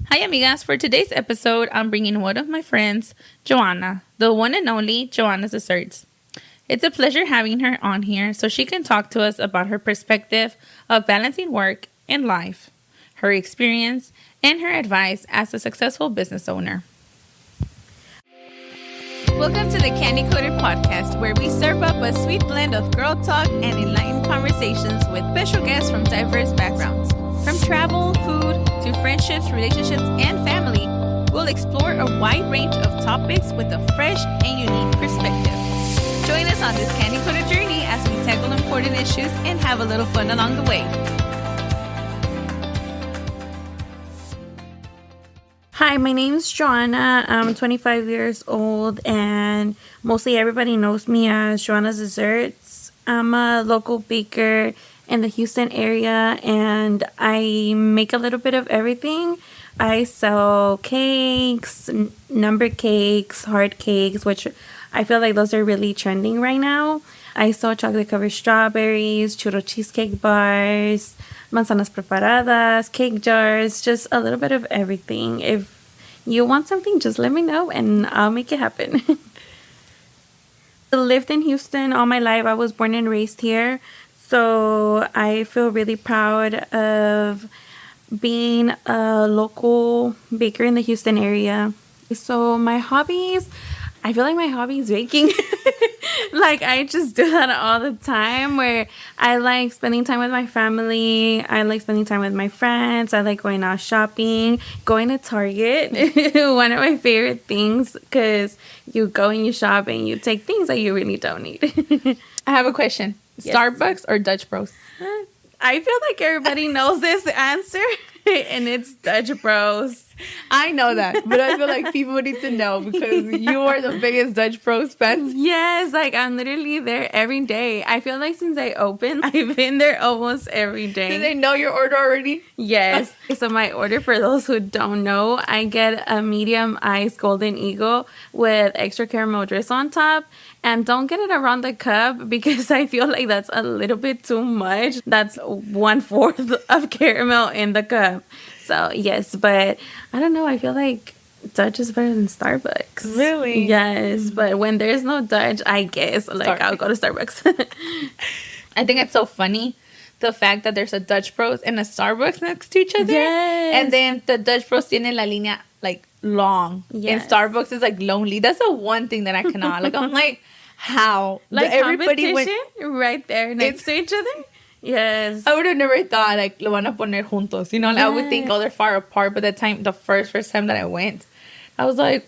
Hi, amigas. For today's episode, I'm bringing one of my friends, Johanna, the one and only Johanna's Desserts. It's a pleasure having her on here so she can talk to us about her perspective of balancing work and life, her experience, and her advice as a successful business owner. Welcome to the Candy Coated Podcast, where we serve up a sweet blend of girl talk and enlightened conversations with special guests from diverse backgrounds. From travel, food, to friendships, relationships, and family, we'll explore a wide range of topics with a fresh and unique perspective. Join us on this candy-coated journey as we tackle important issues and have a little fun along the way. Hi, my name's Johanna. I'm 25 years old, and mostly everybody knows me as Johanna's Desserts. I'm a local baker in the Houston area, and I make a little bit of everything. I sell cakes, number cakes, hard cakes, which I feel like those are really trending right now. I sell chocolate covered strawberries, churro cheesecake bars, manzanas preparadas, cake jars, just a little bit of everything. If you want something, just let me know and I'll make it happen. I lived in Houston all my life. I was born and raised here. So I feel really proud of being a local baker in the Houston area. So my hobbies, I feel like my hobby is baking. Like I just do that all the time, where I like spending time with my family. I like spending time with my friends. I like going out shopping, going to Target. One of my favorite things, because you go and you shop and you take things that you really don't need. I have a question. Yes. Starbucks or Dutch Bros? I feel like everybody knows this answer, and it's Dutch Bros. I know that, but I feel like people need to know because you are the biggest Dutch Bros fan. Yes, like I'm literally there every day. I feel like since I opened, I've been there almost every day. Do they know your order already? Yes. So my order, for those who don't know, I get a medium ice golden eagle with extra caramel drizzle on top. And don't get it around the cup, because I feel like that's a little bit too much. That's 1/4 of caramel in the cup. So yes, but I don't know. I feel like Dutch is better than Starbucks. Really? Yes, but when there's no Dutch, I guess I'll go to Starbucks. I think it's so funny, the fact that there's a Dutch Bros and a Starbucks next to each other. Yes. And then the Dutch Bros tiene la línea like long. Yes. And Starbucks is like lonely. That's the one thing that I cannot. Like, I'm like, how? Like everybody competition right there next to each other? Yes. I would have never thought like lo van a poner juntos. You know, like, I would think, oh, they're far apart. But the first time that I went, I was like,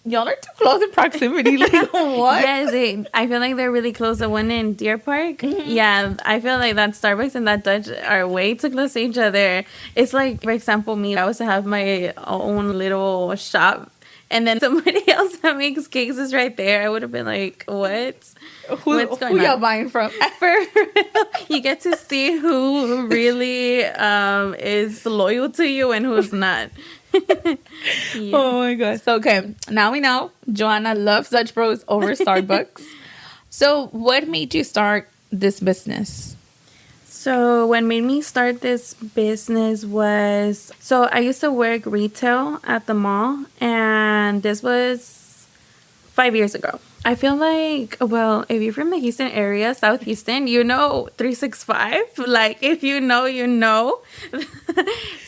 y'all are too close in proximity. Like, what? Yes, I feel like they're really close. The one in Deer Park. Mm-hmm. Yeah, I feel like that Starbucks and that Dutch are way too close to each other. It's like, for example, me, I was to have my own little shop, and then somebody else that makes cakes is right there. I would have been like, what? What's going who y'all buying from? You get to see who really is loyal to you and who's not. Yeah. Oh my gosh. So, okay, now we know Johanna loves Dutch Bros over Starbucks. So what made you start this business? So what made me start this business was, so I used to work retail at the mall, and this was 5 years ago. I feel like, well, if you're from the Houston area, South Houston, you know 365. Like, if you know, you know.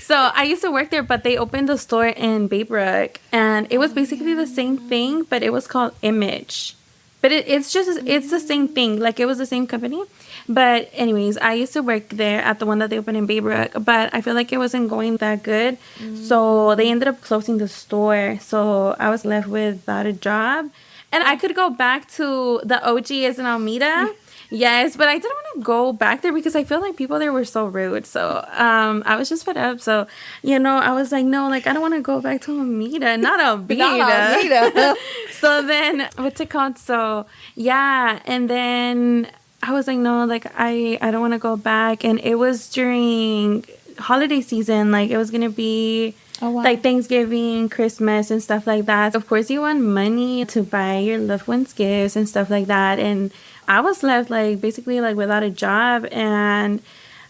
So I used to work there, but they opened a store in Baybrook, and it was basically the same thing, but it was called Image. But it's the same thing. Like, it was the same company. But anyways, I used to work there at the one that they opened in Baybrook, but I feel like it wasn't going that good. So they ended up closing the store. So I was left without a job. And I could go back to the OG is in Almeda. Yes, but I didn't want to go back there because I feel like people there were so rude. So I was just fed up. So, I was like, no, like, I don't want to go back to Almeda. Not Almeda. So then, what's it called? So, yeah. And then I was like, no, like, I don't want to go back. And it was during holiday season. Like, it was going to be... Oh, wow. Like Thanksgiving, Christmas, and stuff like that. Of course, you want money to buy your loved ones gifts and stuff like that. And I was left basically without a job. And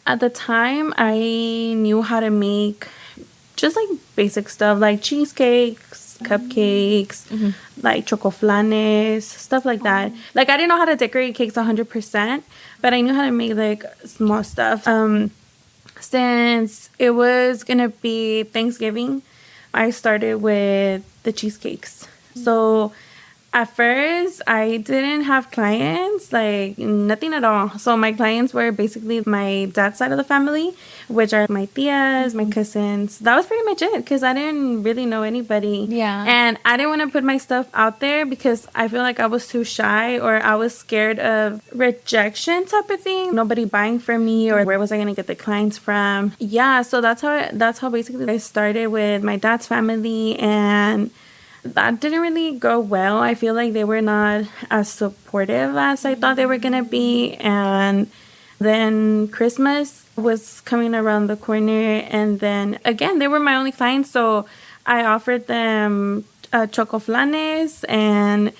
at the time, I knew how to make just like basic stuff like cheesecakes, cupcakes, like chocoflanes, stuff like that. Like I didn't know how to decorate cakes 100%, but I knew how to make like small stuff. Since it was gonna be Thanksgiving, I started with the cheesecakes. So at first, I didn't have clients, like nothing at all. So my clients were basically my dad's side of the family, which are my tias, my cousins. That was pretty much it because I didn't really know anybody. Yeah. And I didn't want to put my stuff out there because I feel like I was too shy or I was scared of rejection type of thing. Nobody buying from me, or where was I going to get the clients from? Yeah, so that's how basically I started with my dad's family, and that didn't really go well. I feel like they were not as supportive as I thought they were going to be. And then Christmas was coming around the corner. And then again, they were my only clients. So I offered them chocoflanes, and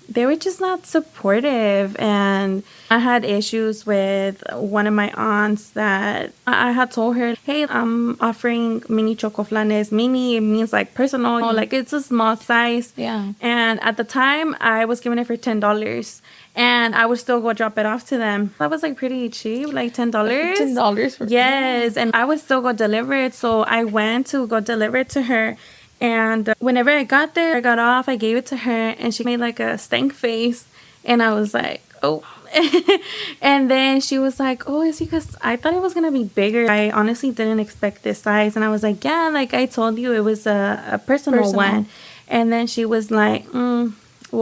they were just not supportive. And I had issues with one of my aunts that I had told her, hey, I'm offering mini chocoflanes. Mini, it means like personal, like it's a small size. Yeah. And at the time, I was giving it for $10. And I would still go drop it off to them. That was like pretty cheap, like $10. $10 for Yes, and I would still go deliver it. So I went to go deliver it to her. And whenever I got there, I got off, I gave it to her, and she made like a stank face. And I was like, oh. And then she was like, oh, it's because I thought it was going to be bigger. I honestly didn't expect this size. And I was like, yeah, like I told you, it was a personal one. And then she was like, well,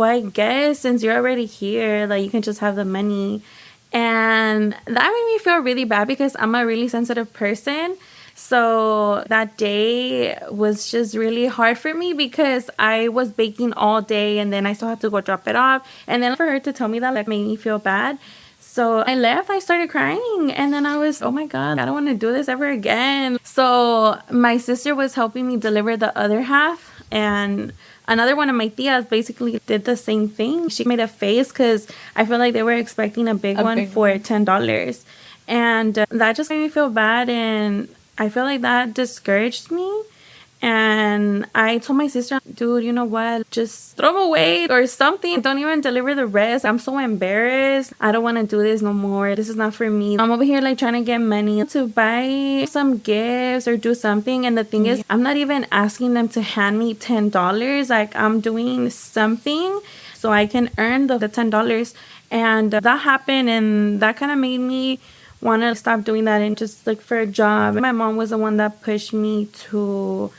I guess since you're already here, like you can just have the money. And that made me feel really bad because I'm a really sensitive person. So that day was just really hard for me because I was baking all day, and then I still had to go drop it off. And then for her to tell me that, like, made me feel bad. So I left, I started crying, and then I was, oh my God, I don't want to do this ever again. So my sister was helping me deliver the other half, and another one of my tias basically did the same thing. She made a face because I feel like they were expecting a big one for $10. And that just made me feel bad, and I feel like that discouraged me. And I told my sister, dude, you know what? Just throw them away or something. Don't even deliver the rest. I'm so embarrassed. I don't want to do this no more. This is not for me. I'm over here like trying to get money to buy some gifts or do something. And the thing is, I'm not even asking them to hand me $10. Like I'm doing something so I can earn the $10. And that happened, and that kind of made me want to stop doing that and just look for a job. My mom was the one that pushed me to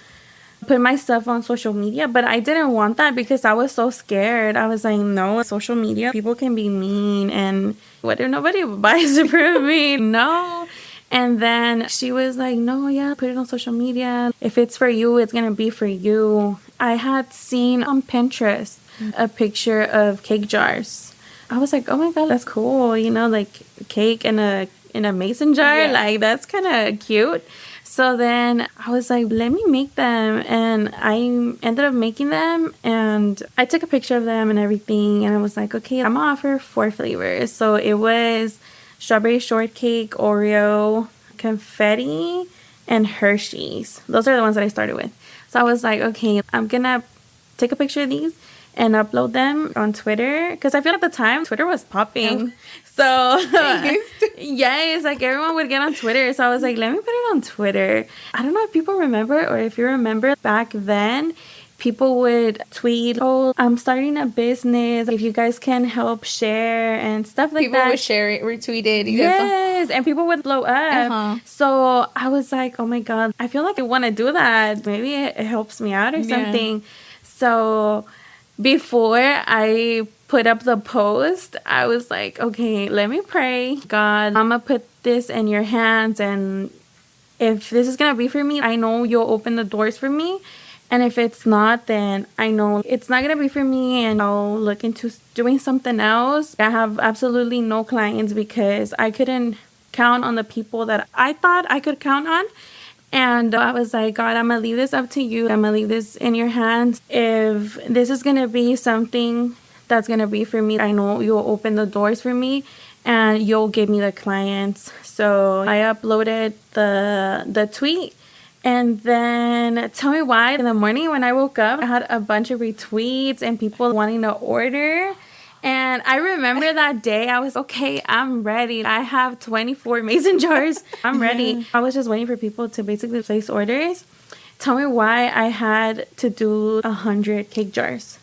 put my stuff on social media, but I didn't want that because I was so scared. I was like, no, social media, people can be mean, and what if nobody buys it from me? No. And then she was like, no, yeah, put it on social media. If it's for you, it's going to be for you. I had seen on Pinterest a picture of cake jars. I was like, oh my God, that's cool. You know, like cake in a mason jar. Yeah. Like that's kind of cute. So then I was like, let me make them. And I ended up making them, and I took a picture of them and everything. And I was like, okay, I'm gonna offer 4 flavors. So it was strawberry shortcake, Oreo, confetti, and Hershey's. Those are the ones that I started with. So I was like, okay, I'm gonna take a picture of these and upload them on Twitter, because I feel at the time Twitter was popping. So yes, like everyone would get on Twitter. So I was like, let me put it on Twitter. I don't know if people remember, or if you remember back then, people would tweet, oh, I'm starting a business, if you guys can help share and stuff like that. People would share it, retweet it. Yes, and people would blow up. So I was like, oh my God, I feel like I want to do that. Maybe it helps me out or something. So before I put up the post, I was like, okay, let me pray. God, I'm going to put this in your hands. And if this is going to be for me, I know you'll open the doors for me. And if it's not, then I know it's not going to be for me, and I'll look into doing something else. I have absolutely no clients because I couldn't count on the people that I thought I could count on. And I was like, God, I'm going to leave this up to you. I'm going to leave this in your hands. If this is going to be something that's going to be for me, I know you'll open the doors for me and you'll give me the clients. So I uploaded the tweet, And then tell me why in the morning when I woke up, I had a bunch of retweets and people wanting to order. And I remember that day I was, okay, I'm ready. I have 24 mason jars. I'm ready. I was just waiting for people to basically place orders. Tell me why I had to do 100 cake jars.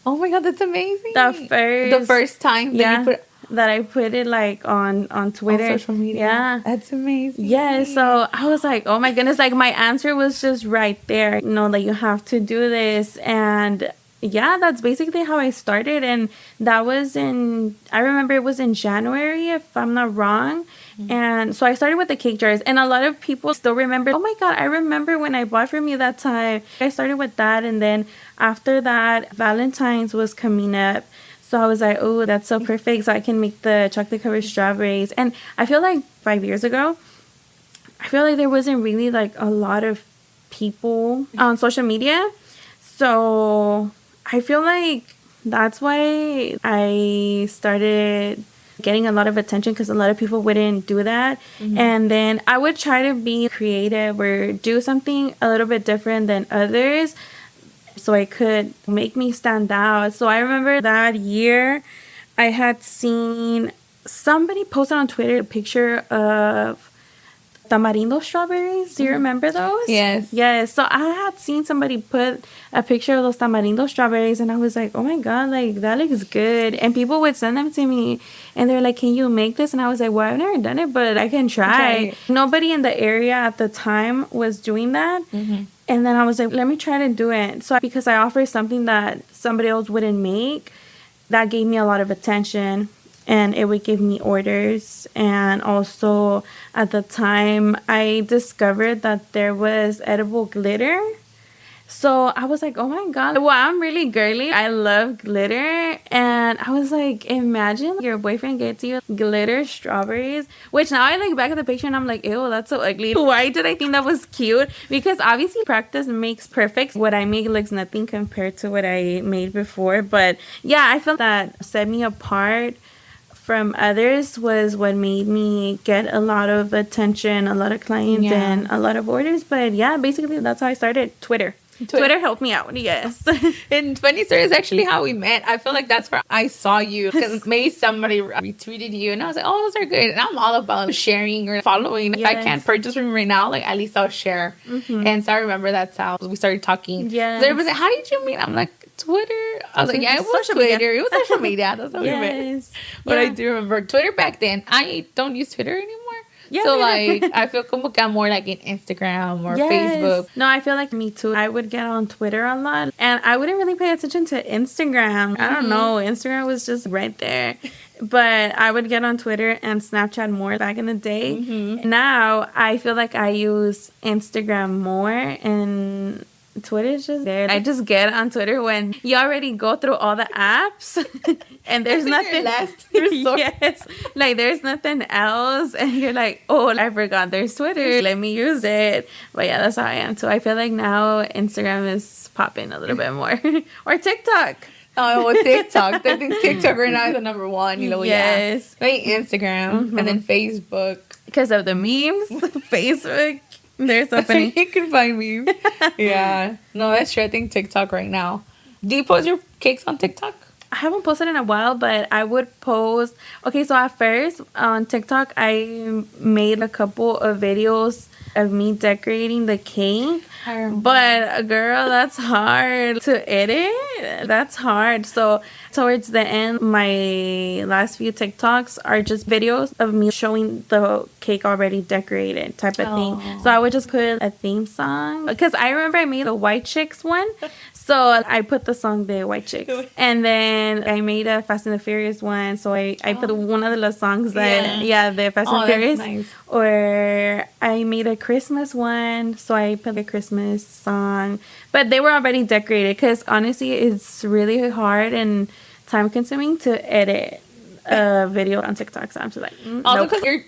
Oh my God, that's amazing. The first time that I put it like on Twitter. On social media. Yeah. That's amazing. Yeah, so I was like, oh my goodness, like my answer was just right there. You know, like you have to do this. And yeah, that's basically how I started. And that was I remember it was in January, if I'm not wrong. And so I started with the cake jars, and a lot of people still remember, oh my God, I remember when I bought from you that time. I started with that, and then after that, Valentine's was coming up. So I was like, oh, that's so perfect. So I can make the chocolate covered strawberries. And I feel like 5 years ago, I feel like there wasn't really like a lot of people on social media. So I feel like that's why I started getting a lot of attention, because a lot of people wouldn't do that. And then I would try to be creative or do something a little bit different than others so I could make me stand out. So I remember that year I had seen somebody posted on Twitter a picture of tamarindo strawberries. Do you remember those? Yes. Yes. So I had seen somebody put a picture of those tamarindo strawberries, and I was like, oh my God, like that looks good. And people would send them to me, and they're like, can you make this? And I was like, well, I've never done it, but I can try. Okay. Nobody in the area at the time was doing that. And then I was like, let me try to do it. So because I offered something that somebody else wouldn't make, that gave me a lot of attention. And it would give me orders. And also at the time, I discovered that there was edible glitter. So I was like, oh my God, well, I'm really girly. I love glitter. And I was like, imagine your boyfriend gets you glitter strawberries, which now I look back at the picture and I'm like, ew, that's so ugly. Why did I think that was cute? Because obviously practice makes perfect. What I make looks nothing compared to what I made before. But yeah, I felt that set me apart from others was what made me get a lot of attention, a lot of clients, and a lot of orders. But yeah, basically that's how I started. Twitter helped me out. Yes. And funny story is actually how we met. I feel like that's where I saw you, because maybe somebody retweeted you, and I was like, oh, those are good. And I'm all about sharing or following. If I can't purchase from you right now, like at least I'll share. And so I remember that's how we started talking. Yeah. So everybody was like, how did you meet? I'm like, Twitter. I was like, yeah, it was Twitter. It was social media. That's how we met. But I do remember Twitter back then. I don't use Twitter anymore. Yeah, so like I feel como que I'm more like in Instagram or Facebook. No, I feel like me too. I would get on Twitter a lot, and I wouldn't really pay attention to Instagram. I don't know. Instagram was just right there. But I would get on Twitter and Snapchat more back in the day. Now I feel like I use Instagram more, and Twitter is just there. I just get on Twitter when you already go through all the apps and there's nothing. Last resort. Yes, like there's nothing else, and you're like, oh, I forgot there's Twitter. Let me use it. But yeah, that's how I am too. I feel like now Instagram is popping a little bit more, or TikTok. Oh, well, TikTok. I think TikTok right now is the number one. You know, yes. Maybe Instagram and then Facebook because of the memes. Facebook. They're so funny. You can find me. Yeah. No, that's true. I think TikTok right now. Do you post your cakes on TikTok? I haven't posted in a while, but I would post. Okay, so at first on TikTok, I made a couple of videos of me decorating the cake. But girl, that's hard to edit. That's hard. So towards the end, my last few TikToks are just videos of me showing the cake already decorated type of thing. So I would just put a theme song, because I remember I made a White Chicks one. So I put the song The White Chicks. And then I made a Fast and the Furious one. So I put one of the songs that, the Fast and Furious. Nice. Or I made a Christmas one. So I put a Christmas song. But they were already decorated, because honestly, it's really hard and time consuming to edit a video on TikTok. So I'm just like, also because you're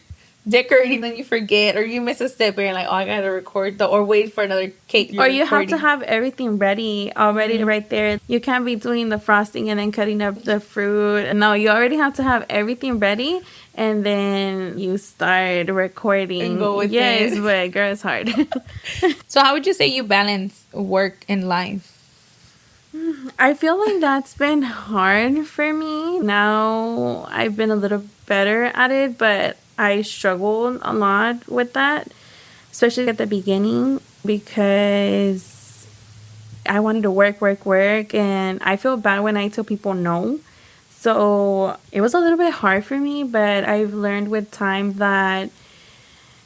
decorating, then you forget, or you miss a step and you're like, oh, I gotta record or wait for another cake. Or you have to have everything ready already right there. You can't be doing the frosting and then cutting up the fruit. No, you already have to have everything ready, and then you start recording. And go with yes, it. but girl, it's hard. So how would you say you balance work and life? I feel like that's been hard for me. Now I've been a little better at it, but I struggled a lot with that, especially at the beginning, because I wanted to work, and I feel bad when I tell people no. So it was a little bit hard for me, but I've learned with time that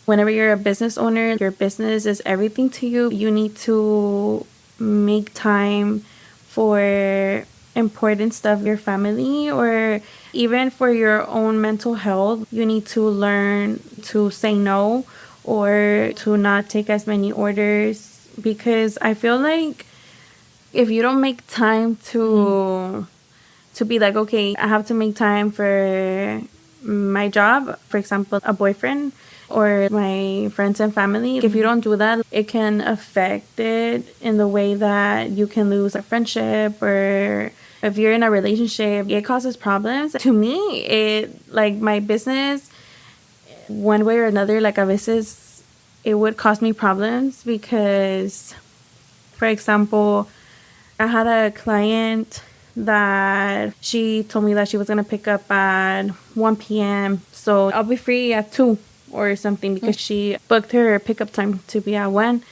whenever you're a business owner, your business is everything to you. You need to make time for important stuff, your family, or even for your own mental health. You need to learn to say no or to not take as many orders, because I feel like if you don't make time to be like, okay, I have to make time for my job, for example, a boyfriend or my friends and family. If you don't do that, it can affect it in the way that you can lose a friendship, or if you're in a relationship, it causes problems. To me, it, like, my business, one way or another, like, a veces, it would cause me problems because, for example, I had a client that she told me that she was going to pick up at 1 p.m. So I'll be free at 2 or something, because she booked her pickup time to be at 1,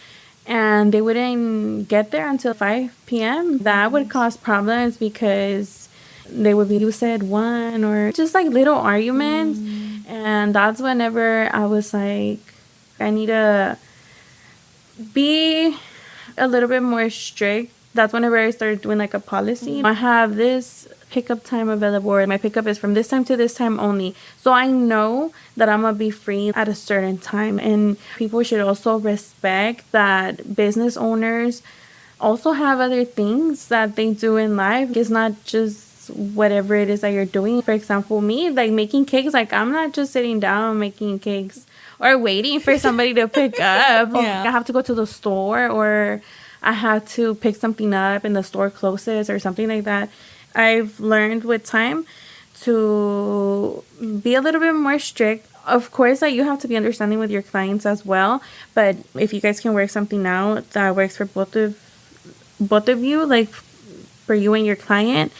and they wouldn't get there until 5 p.m. That would cause problems because they would be, you said 1, or just like little arguments. And that's whenever I was like, I need to be a little bit more strict. That's whenever I started doing like a policy. I have this pickup time available, or my pickup is from this time to this time only. So I know that I'm going to be free at a certain time. And people should also respect that business owners also have other things that they do in life. It's not just whatever it is that you're doing. For example, me, like making cakes, like I'm not just sitting down making cakes or waiting for somebody to pick up. Yeah. I have to go to the store, or I have to pick something up and the store closes or something like that. I've learned with time to be a little bit more strict. Of course, like, you have to be understanding with your clients as well. But if you guys can work something out that works for both of you, like for you and your client,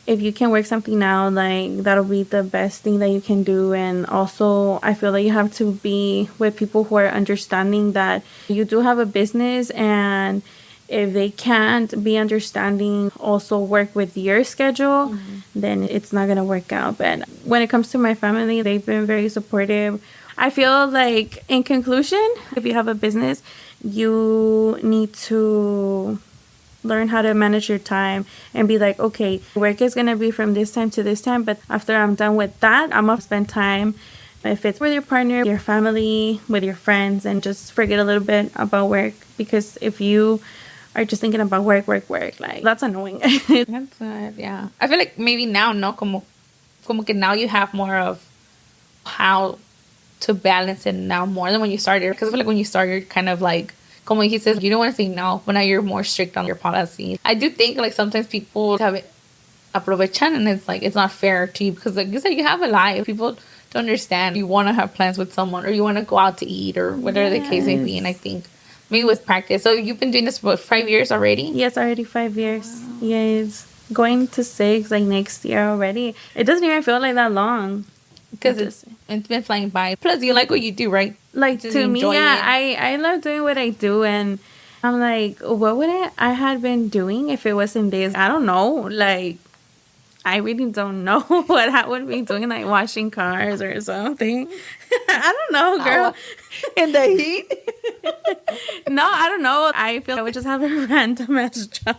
if you can work something out, like, that'll be the best thing that you can do. And also, I feel like you have to be with people who are understanding that you do have a business, and if they can't be understanding, also work with your schedule, then it's not going to work out. But when it comes to my family, they've been very supportive. I feel like, in conclusion, if you have a business, you need to learn how to manage your time and be like, okay, work is going to be from this time to this time, but after I'm done with that, I'm going to spend time, if it's with your partner, your family, with your friends, and just forget a little bit about work. Because if you are just thinking about work, like, that's annoying. That's good, yeah. I feel like maybe now, no, como que now you have more of how to balance it now more than when you started. Because I feel like when you started, kind of like, como he says, you don't want to say no, but now you're more strict on your policy. I do think, like, sometimes people have it aprovechan, and it's like, it's not fair to you, because, like you said, you have a life. People don't understand. You want to have plans with someone, or you want to go out to eat, or whatever the case may be. And I think maybe with practice. So you've been doing this for 5 years already? Yes, already 5 years. Wow. Yes. Going to 6, like, next year already. It doesn't even feel like that long. Because it's been flying by. Plus, you like what you do, right? Like, to me, yeah, I love doing what I do. And I'm like, what would I had been doing if it wasn't this? I don't know. Like, I really don't know what I would be doing, like washing cars or something. I don't know, girl. In the heat? No, I don't know. I feel I would just have a random ass job.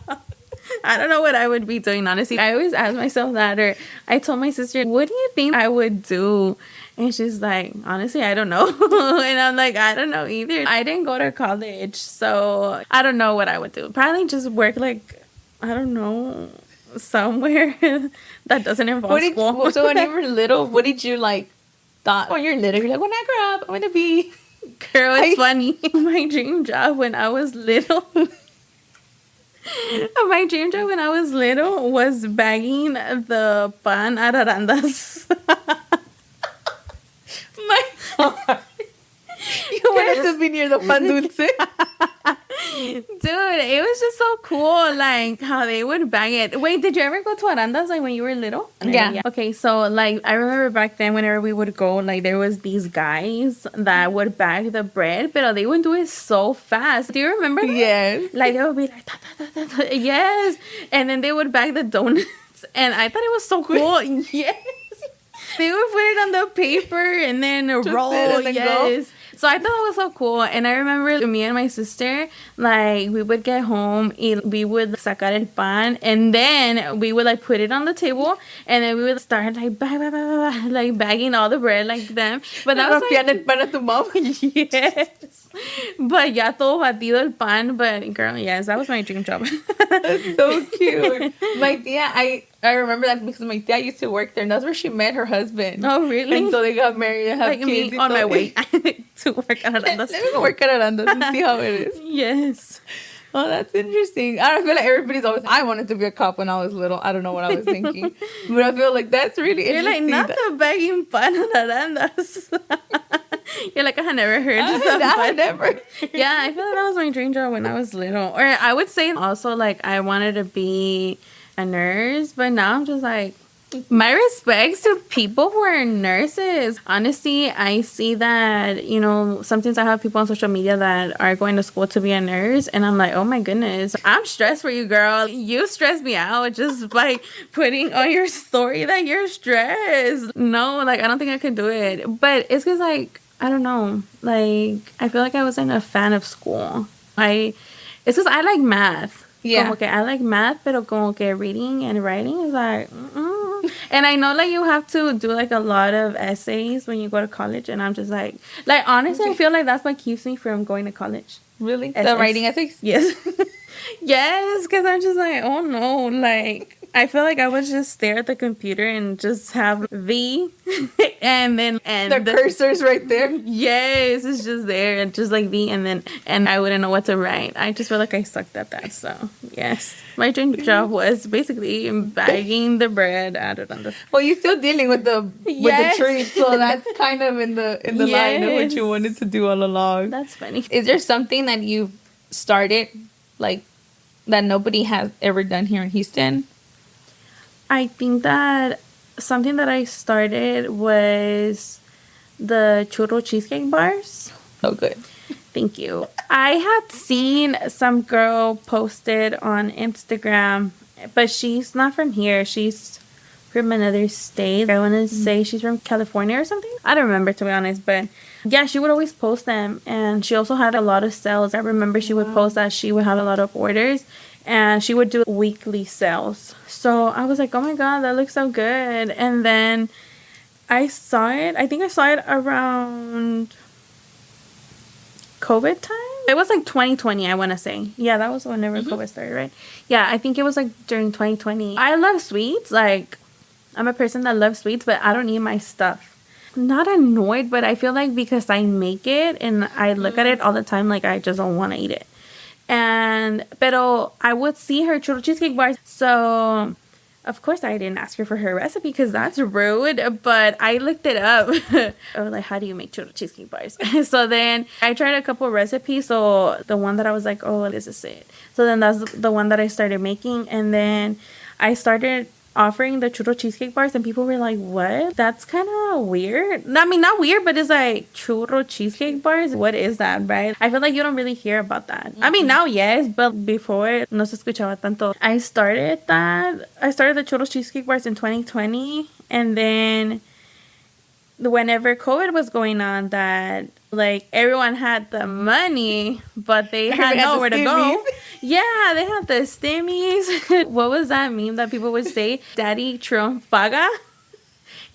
I don't know what I would be doing, honestly. I always ask myself that. Or I told my sister, what do you think I would do? And she's like, honestly, I don't know. And I'm like, I don't know either. I didn't go to college, so I don't know what I would do. Probably just work, like, I don't know, somewhere that doesn't involve school. So when you were little, what did you like? thought when you're little, you're like, when I grow up, I'm going to be... Girl, it's funny. My dream job when I was little... My dream job when I was little was bagging the pan at Arandas. My God. You wanted to be near the pan dulce? Dude, it was just so cool, like, how they would bag it. Wait, did you ever go to Arandas, like, when you were little? Yeah. Okay, so, like, I remember back then, whenever we would go, like, there was these guys that would bag the bread, but they would do it so fast. Do you remember that? Yes. Like, they would be like, ta, ta, ta, ta, ta. Yes. And then they would bag the donuts, and I thought it was so cool. Yes. They would put it on the paper and then roll. And then yes. Go. So I thought it was so cool. And I remember me and my sister, like, we would get home and we would sacar el pan and then we would, like, put it on the table and then we would start, like, like bagging all the bread like them. But that was like... el pan a tu mom. Yes. But ya todo batido el pan. But, girl, yes, that was my dream job. That's so cute. My tia, I remember that because my tia used to work there and that's where she met her husband. Oh, really? And so they got married and have like kids. Me on my way to work at Arandas. Let me go work at Arandas and see how it is. Yes. Oh, that's interesting. I don't feel like everybody's always... I wanted to be a cop when I was little. I don't know what I was thinking. But I feel like that's really interesting. You're like, not the bagging pan at Arandas. You're like, I had never heard of that. I had never. Yeah, I feel like that was my dream job when I was little. Or I would say also, like, I wanted to be a nurse. But now I'm just like... My respects to people who are nurses. Honestly, I see that, you know, sometimes I have people on social media that are going to school to be a nurse. And I'm like, oh my goodness, I'm stressed for you, girl. You stress me out just by putting on your story that you're stressed. No, like, I don't think I could do it. But it's because, like, I don't know. Like, I feel like I wasn't a fan of school. It's because I like math. Yeah. Como que I like math, pero como que reading and writing is like, And I know, like, you have to do, like, a lot of essays when you go to college. And I'm just like, honestly, I feel like that's what keeps me from going to college. Really? The writing essays? Yes. Yes, because I'm just like, oh, no. Like, I feel like I would just stare at the computer and just have V and then... and the cursor's right there? Yes, it's just there. And just like V and I wouldn't know what to write. I just feel like I sucked at that. So, yes. My dream job was basically bagging the bread out of the... Well, you're still dealing with the tree. So that's kind of in the line of what you wanted to do all along. That's funny. Is there something that you've started, like, that nobody has ever done here in Houston? I think that something that I started was the churro cheesecake bars. Oh, good. Thank you. I had seen some girl posted on Instagram, but she's not from here. She's from another state. I want to say she's from California or something. I don't remember, to be honest, but yeah, she would always post them. And she also had a lot of sales. I remember she would post that she would have a lot of orders. And she would do weekly sales. So I was like, oh my God, that looks so good. And then I saw it. I think I saw it around COVID time. It was like 2020, I want to say. Yeah, that was whenever COVID started, right? Yeah, I think it was like during 2020. I love sweets. Like, I'm a person that loves sweets, but I don't eat my stuff. Not annoyed, but I feel like because I make it and I look at it all the time, like, I just don't want to eat it. Pero I would see her churro cheesecake bars. So, of course, I didn't ask her for her recipe because that's rude. But I looked it up. I was like, how do you make churro cheesecake bars? So then I tried a couple recipes. So the one that I was like, oh, this is it. So then that's the one that I started making. And then I started offering the churro cheesecake bars and people were like, what? That's kind of weird. I mean, not weird, but it's like churro cheesecake bars. What is that, right? I feel like you don't really hear about that. I mean, now, yes, but before, no se escuchaba tanto. I started the churro cheesecake bars in 2020. And then whenever COVID was going on, that like everyone had the money, but they had nowhere to go. Yeah, they had the stimmies. What was that meme that people would say? Daddy Trump paga?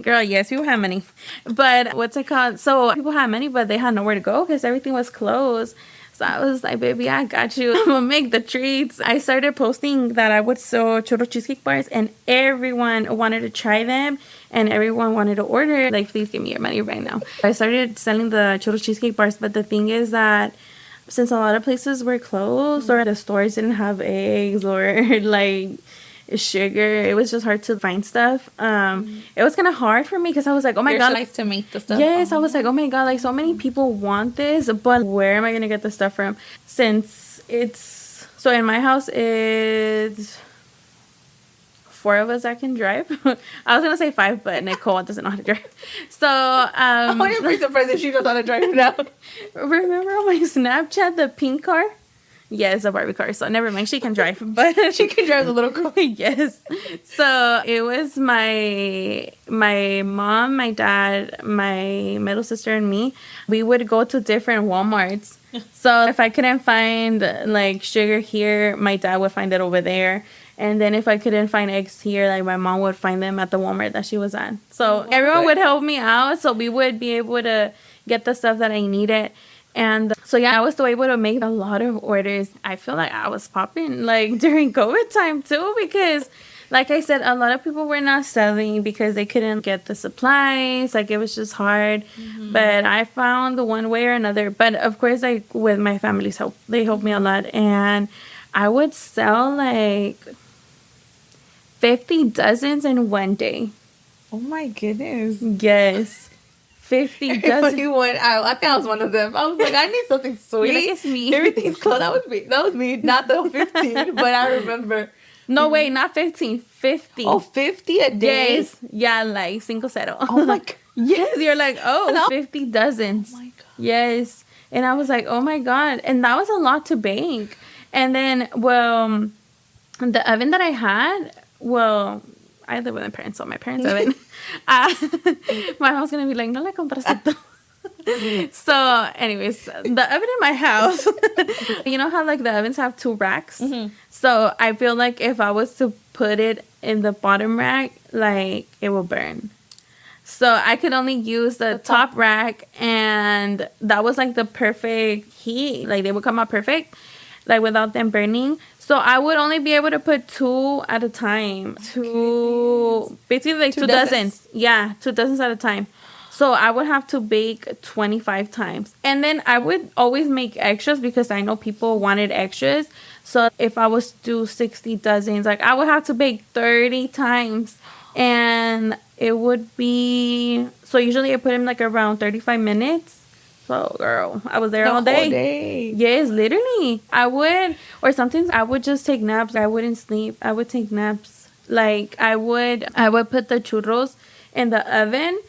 Girl, yes, people had money. But what's it called? So people had money, but they had nowhere to go because everything was closed. So I was like, baby, I got you. I'm gonna make the treats. I started posting that I would sell churro cheesecake bars, and everyone wanted to try them, and everyone wanted to order. Like, please give me your money right now. I started selling the churro cheesecake bars, but the thing is that since a lot of places were closed or the stores didn't have eggs or like sugar, it was just hard to find stuff. It was kind of hard for me because I was like, oh my god, likes to make the stuff. Yes, I was like, oh my god, like so many people want this, but where am I gonna get the stuff from? Since it's so in my house, it's 4 of us that can drive. I was gonna say 5, but Nicole doesn't know how to drive. So I wouldn't be surprised if she knows how to drive now. Remember on my Snapchat the pink car? Yes, a Barbie car. So never mind, she can drive, but she can drive the little car. Yes. So it was my mom, my dad, my middle sister, and me. We would go to different Walmarts. So if I couldn't find like sugar here, my dad would find it over there. And then if I couldn't find eggs here, like my mom would find them at the Walmart that she was at. So everyone would help me out. So we would be able to get the stuff that I needed. And so, yeah, I was still able to make a lot of orders. I feel like I was popping like during COVID time too, because like I said, a lot of people were not selling because they couldn't get the supplies. Like it was just hard. Mm-hmm. But I found the one way or another. But of course, like with my family's help, they helped me a lot. And I would sell like 50 dozens in one day. Oh my goodness. Yes. 50 dozens. I think I was one of them. I was like, I need something sweet. Like, it's me. Everything's closed. That was me. Not the 15, but I remember. No, wait, not 15. 50. Oh, 50 a day? Yes. Yeah, like 50. Oh my God. Yes, you're like, oh, 50 dozens. Oh my God. Yes. And I was like, oh my God. And that was a lot to bake. And then, well, the oven that I had, well, I live with my parents, so my parents' oven. My mom's gonna be like, no le compraste tú. So, anyways, the oven in my house, you know how like the ovens have 2 racks? Mm-hmm. So I feel like if I was to put it in the bottom rack, like it will burn. So I could only use the top rack, and that was like the perfect heat. Like they would come out perfect, like without them burning. So I would only be able to put 2 at a time. Basically like 2 dozens. Yeah, 2 dozens at a time. So I would have to bake 25 times. And then I would always make extras because I know people wanted extras. So if I was to do 60 dozens, like I would have to bake 30 times. And it would be... So usually I put in like around 35 minutes. So, girl, I was there all day. Whole day. Yes, literally. I would, or sometimes I would just take naps. I wouldn't sleep. I would take naps. Like, I would put the churros in the oven,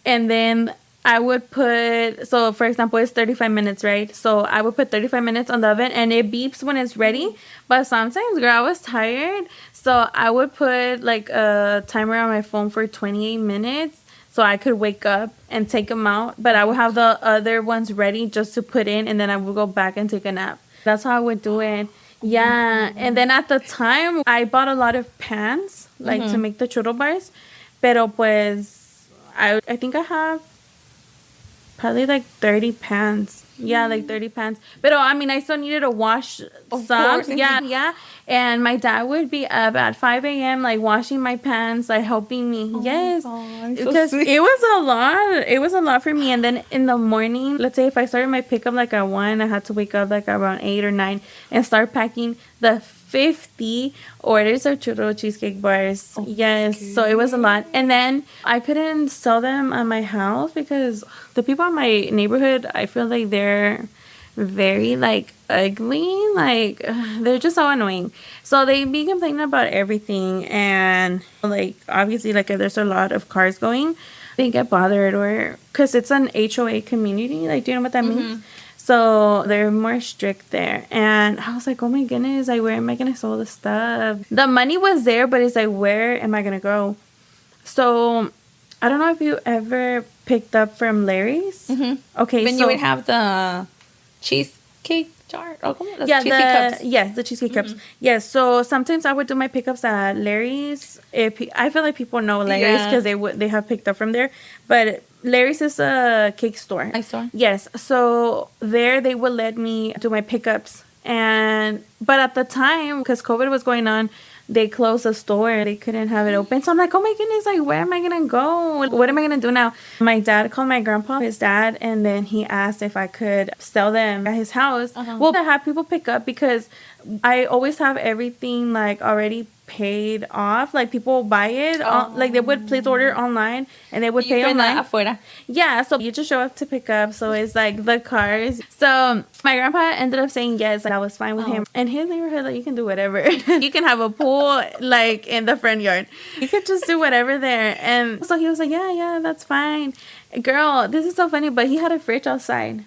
and then I would put, so for example, it's 35 minutes, right? So I would put 35 minutes on the oven, and it beeps when it's ready. But sometimes, girl, I was tired. So I would put like a timer on my phone for 28 minutes. So I could wake up and take them out. But I would have the other ones ready just to put in. And then I would go back and take a nap. That's how I would do it. Yeah. And then at the time, I bought a lot of pans, like to make the churro bars. Pero pues, I think I have probably like 30 pans. Yeah, like 30 pans. But I mean, I still needed to wash some. Yeah. And my dad would be up at 5 a.m. like washing my pans, like helping me. Yes. Because so it was a lot. It was a lot for me. And then in the morning, let's say if I started my pickup like at 1, I had to wake up like around 8 or 9 and start packing the 50 orders of churro cheesecake bars. Okay. Yes. So it was a lot. And then I couldn't sell them at my house because the people in my neighborhood, I feel like they're very like ugly. Like they're just so annoying. So they be complaining about everything. And like obviously like if there's a lot of cars going, they get bothered, or because it's an HOA community. Like, do you know what that means? So they're more strict there. And I was like, oh my goodness, like, where am I going to sell the stuff? The money was there, but it's like, where am I going to go? So I don't know if you ever picked up from Larry's. Okay. Then you would have the cheesecake jar. Oh, cups. Yes, the cheesecake cups. Yes. So sometimes I would do my pickups at Larry's. I feel like people know Larry's because they have picked up from there. But Larry's is a cake store. Ice store? Yes. So there they would let me do my pickups. But at the time, because COVID was going on, they closed the store. They couldn't have it open. So I'm like, oh my goodness, like, where am I going to go? What am I going to do now? My dad called my grandpa, his dad, and then he asked if I could sell them at his house. Well, to have people pick up, because I always have everything like already paid off. Like, people buy it. Like, they would place order online and they would pay online. Afuera. Yeah, so you just show up to pick up. So it's like the cars. So my grandpa ended up saying yes. Like, I was fine with him. In his neighborhood, like, you can do whatever. You can have a pool like in the front yard. You could just do whatever there. And so he was like, yeah, that's fine. Girl, this is so funny, but he had a fridge outside.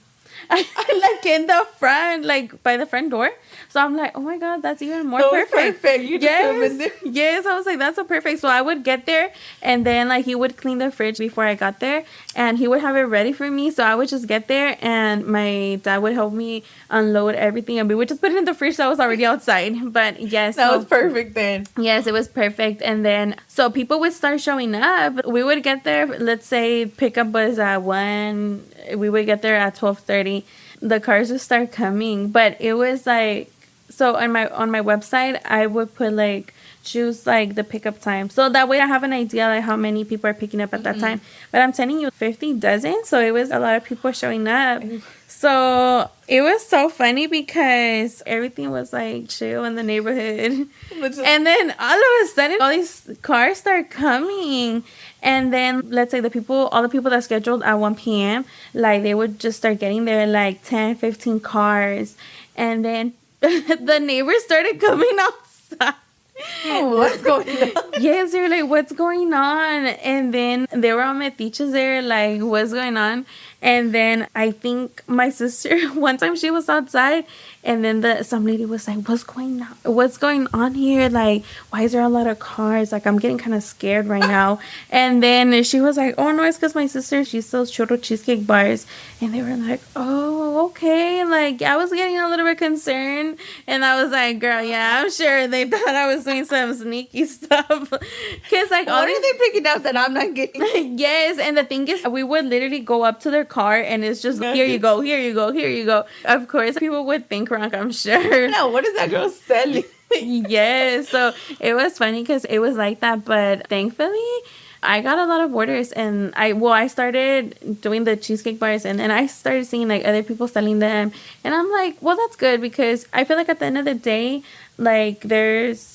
Like in the front, like by the front door. So I'm like, oh my God, that's even more perfect. You just Yes, I was like, that's so perfect. So I would get there, and then like he would clean the fridge before I got there, and he would have it ready for me. So I would just get there, and my dad would help me unload everything, and we would just put it in the fridge that was already outside. But yes, that was perfect then. Yes, it was perfect. And then so people would start showing up. We would get there. Let's say pickup was at 1. We would get there at 12:30. The cars would start coming, but it was like, so on my website I would put like, choose like the pickup time, so that way I have an idea like how many people are picking up at that time. But I'm telling you, 50 doesn't. So it was a lot of people showing up. So it was so funny because everything was like chill in the neighborhood. And then all of a sudden, all these cars start coming. And then let's say all the people that scheduled at 1 p.m., like they would just start getting there, like 10, 15 cars. And then the neighbors started coming outside. Oh, what's going on? Yes, they're like, what's going on? And then they were on metiches there, like, what's going on? And then I think my sister, one time she was outside, and then some lady was like, what's going on? What's going on here? Like, why is there a lot of cars? Like, I'm getting kind of scared right now. And then she was like, oh no, it's because my sister, she sells churro cheesecake bars. And they were like, oh, okay. Like, I was getting a little bit concerned. And I was like, girl, yeah, I'm sure they thought I was doing some sneaky stuff. Because like, what are they picking out that I'm not getting? Yes, and the thing is, we would literally go up to their car, and it's just, here you go, here you go, here you go. Of course, people would think wrong, I'm sure. No, what is that girl selling? Yes, so it was funny because it was like that, but thankfully, I got a lot of orders, and I started doing the cheesecake bars, and then I started seeing like other people selling them, and I'm like, well, that's good, because I feel like at the end of the day, like, there's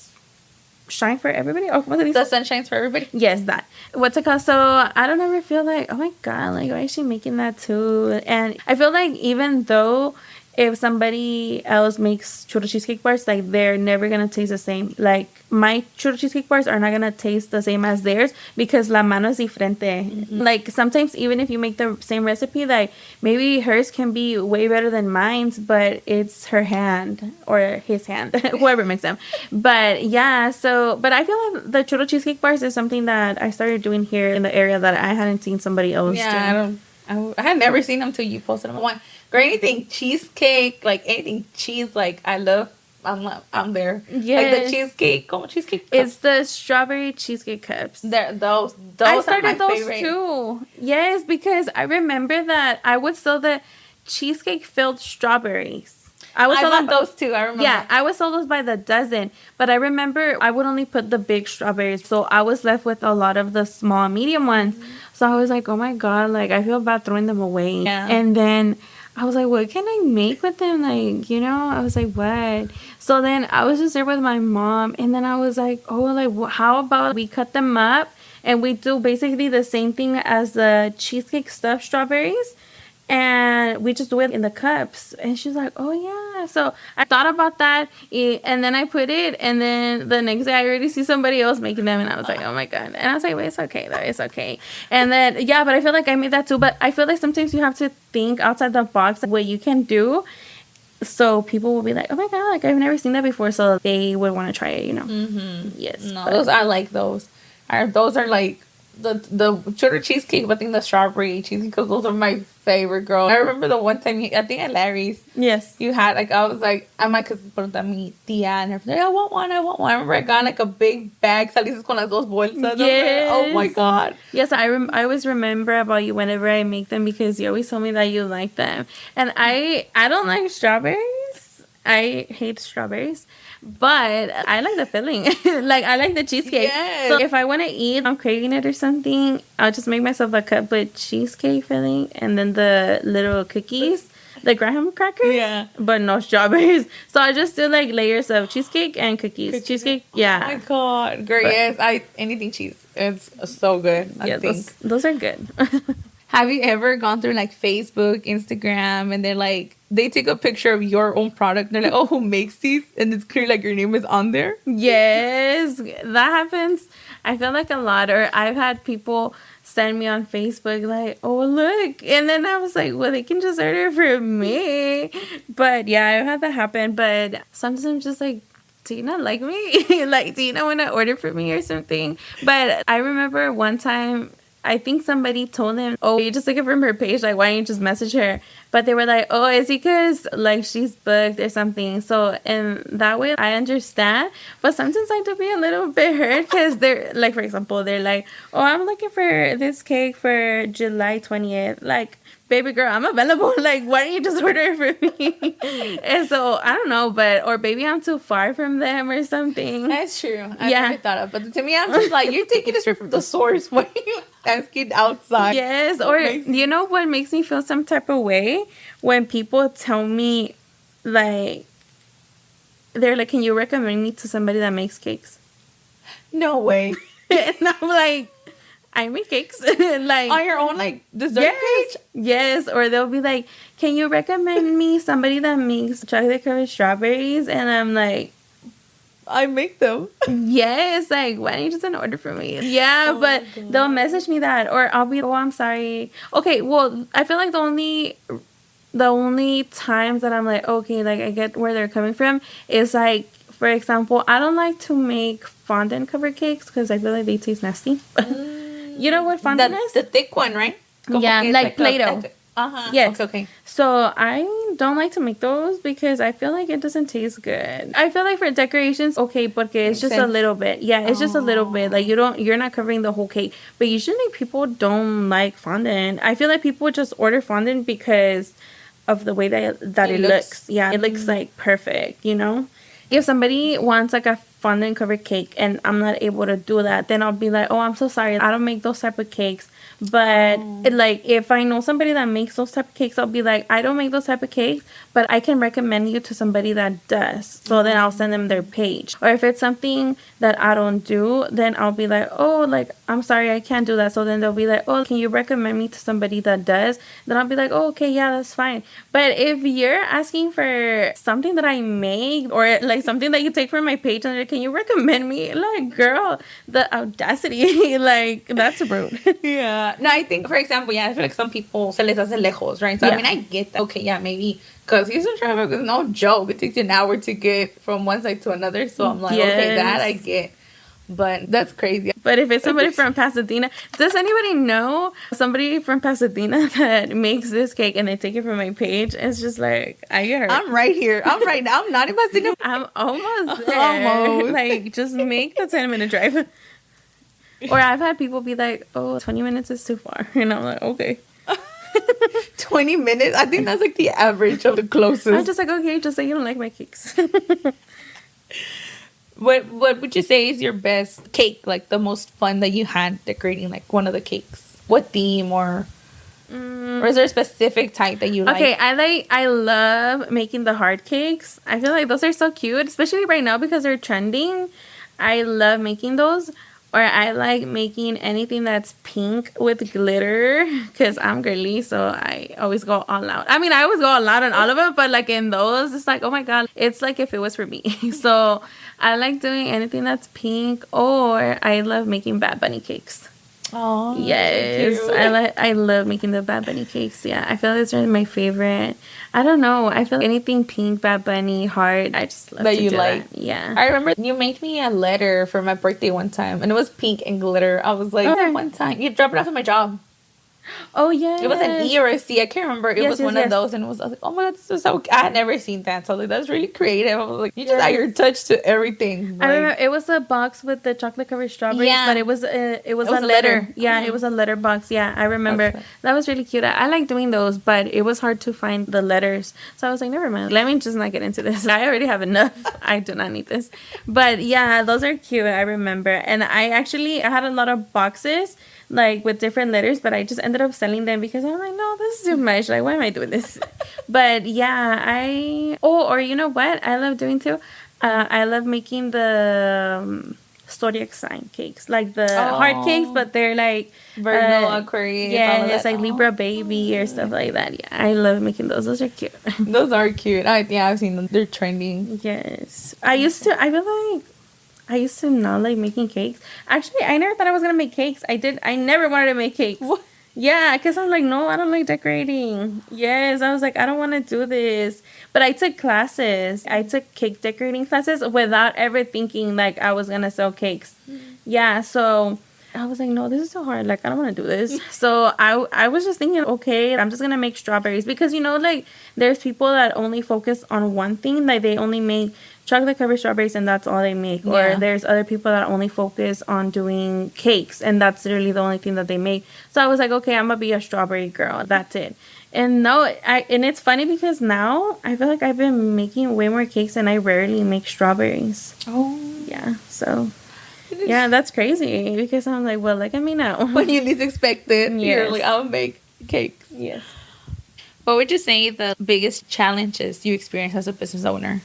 shine for everybody, or what's it? The sun shines for everybody. Yes, that. What's it called? So I don't ever feel like, oh my God, like, why is she making that too? And I feel like even though if somebody else makes churro cheesecake bars, like, they're never gonna taste the same. Like, my churro cheesecake bars are not gonna taste the same as theirs, because la mano es diferente. Like, sometimes even if you make the same recipe, like, maybe hers can be way better than mine's, but it's her hand or his hand, whoever makes them. But yeah, but I feel like the churro cheesecake bars is something that I started doing here in the area that I hadn't seen somebody else do. I had never seen them till you posted them. Or anything cheesecake, like anything cheese, like I'm there. Yes. Like the cheesecake, como cheesecake cups. It's the strawberry cheesecake cups. Those I started are my those favorite too. Yes, because I remember that I would sell the cheesecake filled strawberries. I bought those too. I remember. Yeah, I would sell those by the dozen. But I remember I would only put the big strawberries. So I was left with a lot of the small, medium ones. So I was like, oh my God, like, I feel bad throwing them away. Yeah. And then I was like, what can I make with them? Like, I was like, what? So then I was just there with my mom. And then I was like, oh, like, how about we cut them up and we do basically the same thing as the cheesecake stuffed strawberries, and we just do it in the cups. And she's like, oh yeah. So I thought about that, and then I put it, and then the next day I already see somebody else making them, and I was like, oh my God. And I was like, well, it's okay though, it's okay. And then yeah, but I feel like I made that too. But I feel like sometimes you have to think outside the box, what you can do, so people will be like, oh my God, like, I've never seen that before, so they would want to try it, Mm-hmm. Yes. No, I like those. Those are like the sugar cheesecake, but I think the strawberry cheesecake, because those are my favorite, girl. I remember the one time, I think at Larry's, Yes. you had, like, I was like, I might, because mi tía and everything, I want one. I remember I got, like, a big bag, salices con las dos bolsas. Yes. Oh, my God. Yes, I always remember about you whenever I make them, because you always told me that you like them. And I don't like strawberries. I hate strawberries. But I like the filling. Like, I like the cheesecake. Yes. So if I want to eat, I'm craving it or something, I'll just make myself a cup with cheesecake filling and then the little cookies, the graham crackers. Yeah. But no strawberries. So I just do like layers of cheesecake and cookies. Cheesecake, yeah. Oh, my God. Girl, But- yes. Anything cheese. It's so good, I Yeah, think. those are good. Have you ever gone through, like, Facebook, Instagram, and they're like, they take a picture of your own product. They're like, oh, who makes these? And it's clear, like, your name is on there. Yes, that happens. I feel like a lot. Or I've had people send me on Facebook like, oh, look. And then I was like, well, they can just order from me. But yeah, I've had that happen. But sometimes I'm just like, do you not like me? Like, do you not want to order from me or something? But I remember one time, I think somebody told him, oh, you just took it from her page. Like, why don't you just message her? But they were like, oh, is it because, like, she's booked or something? So, in that way, I understand. But sometimes I do be a little bit hurt because they're, like, for example, they're like, oh, I'm looking for this cake for July 20th. Like, baby girl, I'm available. Like, why don't you just order it for me? And so, I don't know, but, or maybe I'm too far from them or something. That's true. I Yeah. never thought of it. But to me, I'm just like, you're taking it straight from the source. Why are you asking outside? Yes, or you know what makes me feel some type of way? When people tell me, like, they're like, can you recommend me to somebody that makes cakes? No way. And I'm like, I make cakes. Like, On your own, like, dessert yes, page? yes. Or they'll be like, can you recommend me somebody that makes chocolate covered strawberries? And I'm like, I make them. yes, like, why don't you just order for me? Yeah, Oh but my God. they'll message me that, or I'll be, oh, I'm sorry. Okay, well, I feel like the only times that I'm like, okay, like, I get where they're coming from is, like, for example, I don't like to make fondant covered cakes because I feel like they taste nasty. You know what fondant is? The thick one, right? Yeah, que es like Play-Doh. Uh-huh. Yes. Okay. So I don't like to make those because I feel like it doesn't taste good. I feel like for decorations, okay, porque it's Makes just a sense. little bit. Yeah, it's just a little bit. Like, you're not covering the whole cake. But usually people don't like fondant. I feel like people just order fondant because of the way that it looks. Yeah, it looks like perfect, you know? If somebody wants like a fondant covered cake and I'm not able to do that, then I'll be like, oh, I'm so sorry, I don't make those type of cakes. But like, if I know somebody that makes those type of cakes, I'll be like, I don't make those type of cakes, but I can recommend you to somebody that does. So then I'll send them their page. Or if it's something that I don't do, then I'll be like, oh, like, I'm sorry, I can't do that. So then they'll be like, oh, can you recommend me to somebody that does? Then I'll be like, oh, okay, yeah, that's fine. But if you're asking for something that I make, or like something that you take from my page and can you recommend me? Like, girl, the audacity, like, that's rude. Yeah. No, I think, for example, I feel like some people se les hace lejos, right? So, Yeah. I mean, I get that. Okay, yeah, maybe. Because Houston traffic is no joke. It takes you an hour to get from one side to another. So, I'm like, okay, Yes. that I get. But that's crazy. But if it's somebody from Pasadena, does anybody know somebody from Pasadena that makes this cake and they take it from my page? It's just like, I get hurt. I'm right here. I'm right now. I'm not in Pasadena. I'm almost there. Almost. Like, just make the 10-minute drive. Or I've had people be like, oh, 20 minutes is too far. And I'm like, okay. 20 minutes. I think that's like the average of the closest. I'm just like, okay, just say you don't like my cakes. What would you say is your best cake? Like the most fun that you had decorating like one of the cakes? What theme or is there a specific type that you like? Okay, I love making the hard cakes. I feel like those are so cute, especially right now because they're trending. I love making those. Or I like making anything that's pink with glitter because I'm girly, so I always go all out. I mean, I always go all out on all of them, but like in those, it's like, oh my God, it's like if it was for me. So I like doing anything that's pink, or I love making Bad Bunny cakes. Oh, Yes, so I love making the Bad Bunny cakes. Yeah, I feel it's really my favorite. I don't know. I feel anything pink, Bad Bunny, heart. I just love that to you do like. that. Yeah. I remember you made me a letter for my birthday one time, and it was pink and glitter. I was like, Okay. one time you dropped it off at my job. Oh yeah. It was an E or a C. I can't remember. It was one of those, and I was like, oh my god, this is so. I had never seen that, so like that's really creative. I was like, you just add your touch to everything. Like, I remember it was a box with the chocolate covered strawberries, Yeah. but it was a letter. Yeah, it was a letter box. Yeah, I remember Okay. that was really cute. I like doing those, but it was hard to find the letters. So I was like, never mind. Let me just not get into this. I already have enough. I do not need this. But yeah, those are cute. I remember, and I had a lot of boxes like with different letters, but I just ended up selling them because I'm like, no, this is too much. Like, why am I doing this? But yeah, or you know what I love doing too? I love making the zodiac sign cakes, like the heart cakes, but they're like Virgo, Aquarius. yeah, all of it's that. like Libra baby or stuff like that. Yeah, I love making those. Those are cute. Those are cute. I've seen them. They're trending. Yes, I feel like I used to not like making cakes. Actually, I never thought I was gonna make cakes. I never wanted to make cakes. What? Yeah, because I'm like, no, I don't like decorating. Yes, I was like, I don't want to do this. But I took classes. I took cake decorating classes without ever thinking like I was gonna sell cakes. Yeah, so I was like, no, this is so hard. Like, I don't want to do this. So I was just thinking, okay, I'm just gonna make strawberries because like there's people that only focus on one thing. Like they only make chocolate covered strawberries and that's all they make. Yeah. Or there's other people that only focus on doing cakes and that's literally the only thing that they make. So I was like, okay, I'm gonna be a strawberry girl. That's it. And no, and it's funny because now I feel like I've been making way more cakes and I rarely make strawberries. Oh. Yeah, so yeah, that's crazy because I'm like, well, look at me now. When you least expect it, you're Yes. like, I'll make cakes. Yes. What would you say the biggest challenges you experience as a business owner?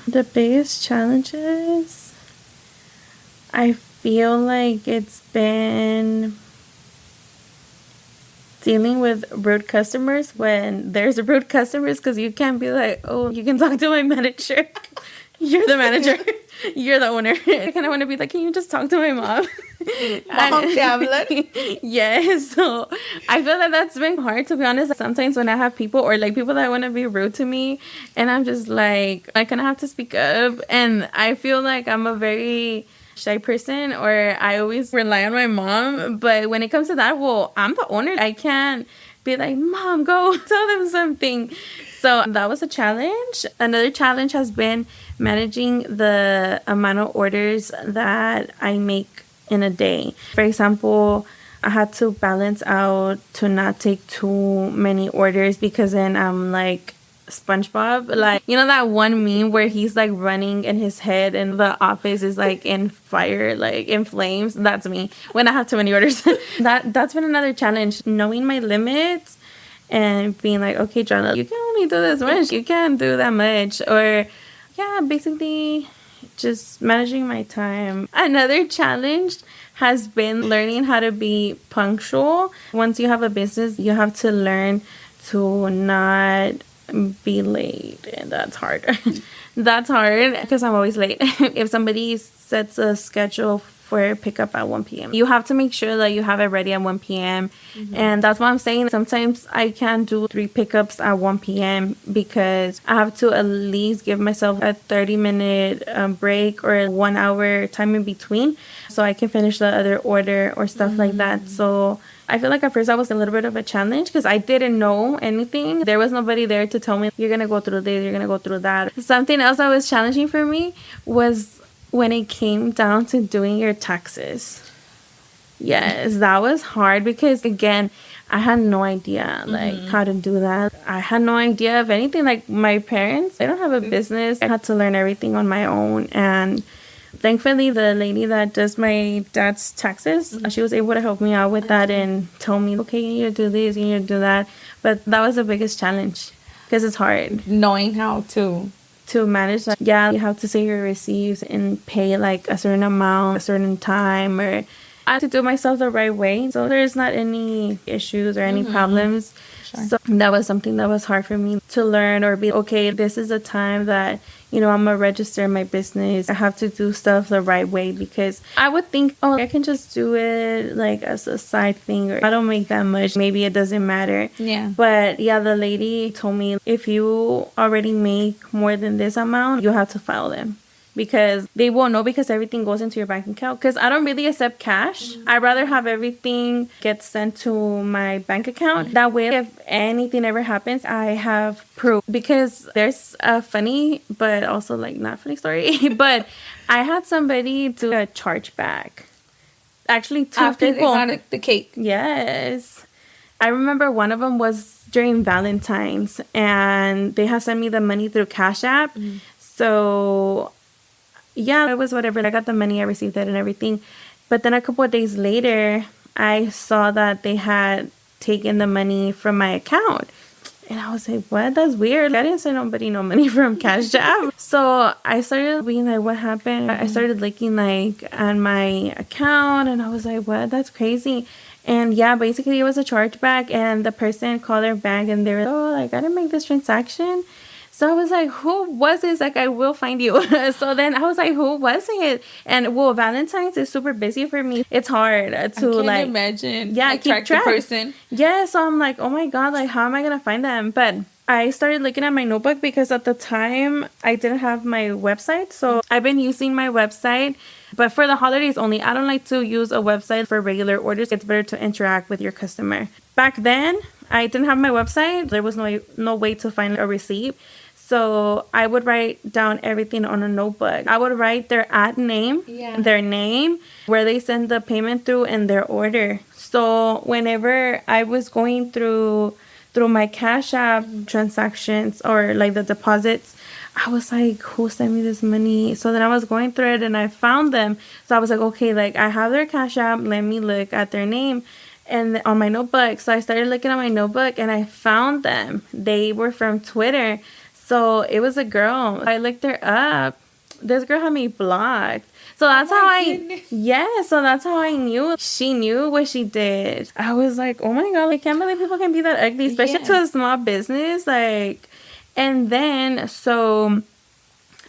The biggest challenges, I feel like it's been dealing with rude customers when there's rude customers because you can't be like, oh, you can talk to my manager. You're the manager. You're the owner. I kind of want to be like, can you just talk to my mom? Yes. So I feel that that's been hard, to be honest. Sometimes when I have people or like people that want to be rude to me and I'm just like, I kind of have to speak up. And I feel like I'm a very shy person or I always rely on my mom. But when it comes to that, well, I'm the owner. I can't be like, Mom, go tell them something. So that was a challenge. Another challenge has been managing the amount of orders that I make in a day. For example, I had to balance out to not take too many orders because then I'm like SpongeBob. Like, you know that one meme where he's like running in his head and the office is like in fire, like in flames? That's me when I have too many orders. That's been another challenge, knowing my limits and being like, okay, Johanna, you can only do this much. You can't do that much. Or yeah, basically just managing my time. Another challenge has been learning how to be punctual. Once you have a business, you have to learn to not be late, and that's hard. That's hard because I'm always late. If somebody sets a schedule for pickup at 1 p.m., you have to make sure that you have it ready at 1 p.m. And that's why I'm saying sometimes I can't do 3 pickups at 1 p.m. because I have to at least give myself a 30-minute break or a 1 hour time in between so I can finish the other order or stuff like that. So I feel like at first that was a little bit of a challenge because I didn't know anything. There was nobody there to tell me, you're going to go through this, you're going to go through that. Something else that was challenging for me was when it came down to doing your taxes. Yes, that was hard because, again, I had no idea like how to do that. I had no idea of anything. Like my parents, they don't have a business. I had to learn everything on my own. And thankfully, the lady that does my dad's taxes, she was able to help me out with that and tell me, okay, you need to do this, you need to do that. But that was the biggest challenge because it's hard. Knowing how to manage that. Yeah, you have to say your receipts and pay like a certain amount, a certain time, or I have to do myself the right way. So there's not any issues or any problems. Sure. So that was something that was hard for me to learn or be, okay, this is a time that, I'm going to register my business. I have to do stuff the right way, because I would think, oh, I can just do it like as a side thing, or I don't make that much. Maybe it doesn't matter. Yeah. But yeah, the lady told me, if you already make more than this amount, you have to file them. Because they won't know, because everything goes into your bank account. Because I don't really accept cash. I'd rather have everything get sent to my bank account. That way, if anything ever happens, I have proof. Because there's a funny, but also like not funny story. But I had somebody do a chargeback. Actually, two After people. they got the cake. Yes. I remember one of them was during Valentine's. And they had sent me the money through Cash App. So... yeah, it was whatever. I got the money, I received it and everything. But then a couple of days later, I saw that they had taken the money from my account. And I was like, what? That's weird. I didn't send nobody no money from Cash App. So I started being like, what happened? I started looking like on my account, and I was like, what? That's crazy. And yeah, basically it was a chargeback, and the person called their bank and they were like, oh, like, I didn't make this transaction. So I was like, who was this? Like, I will find you. So then I was like, who was it? And well, Valentine's is super busy for me. It's hard to like imagine. Yeah, like, keep track track. the person. Yeah, so I'm like, oh my God, like, how am I going to find them? But I started looking at my notebook, because at the time I didn't have my website. So I've been using my website, but for the holidays only. I don't like to use a website for regular orders. It's better to interact with your customer. Back then, I didn't have my website. There was no way to find a receipt. So I would write down everything on a notebook. I would write their ad name, their name, where they send the payment through, and their order. So whenever I was going through my Cash App transactions, or like the deposits, I was like, who sent me this money? So then I was going through it and I found them. So I was like, okay, like, I have their Cash App. Let me look at their name. And on my notebook. So I started looking at my notebook and I found them. They were from Twitter. So it was a girl. I looked her up. This girl had me blocked. So that's so that's how I knew she knew what she did. I was like, oh my God, I can't believe people can be that ugly, especially to a small business. Like, and then, so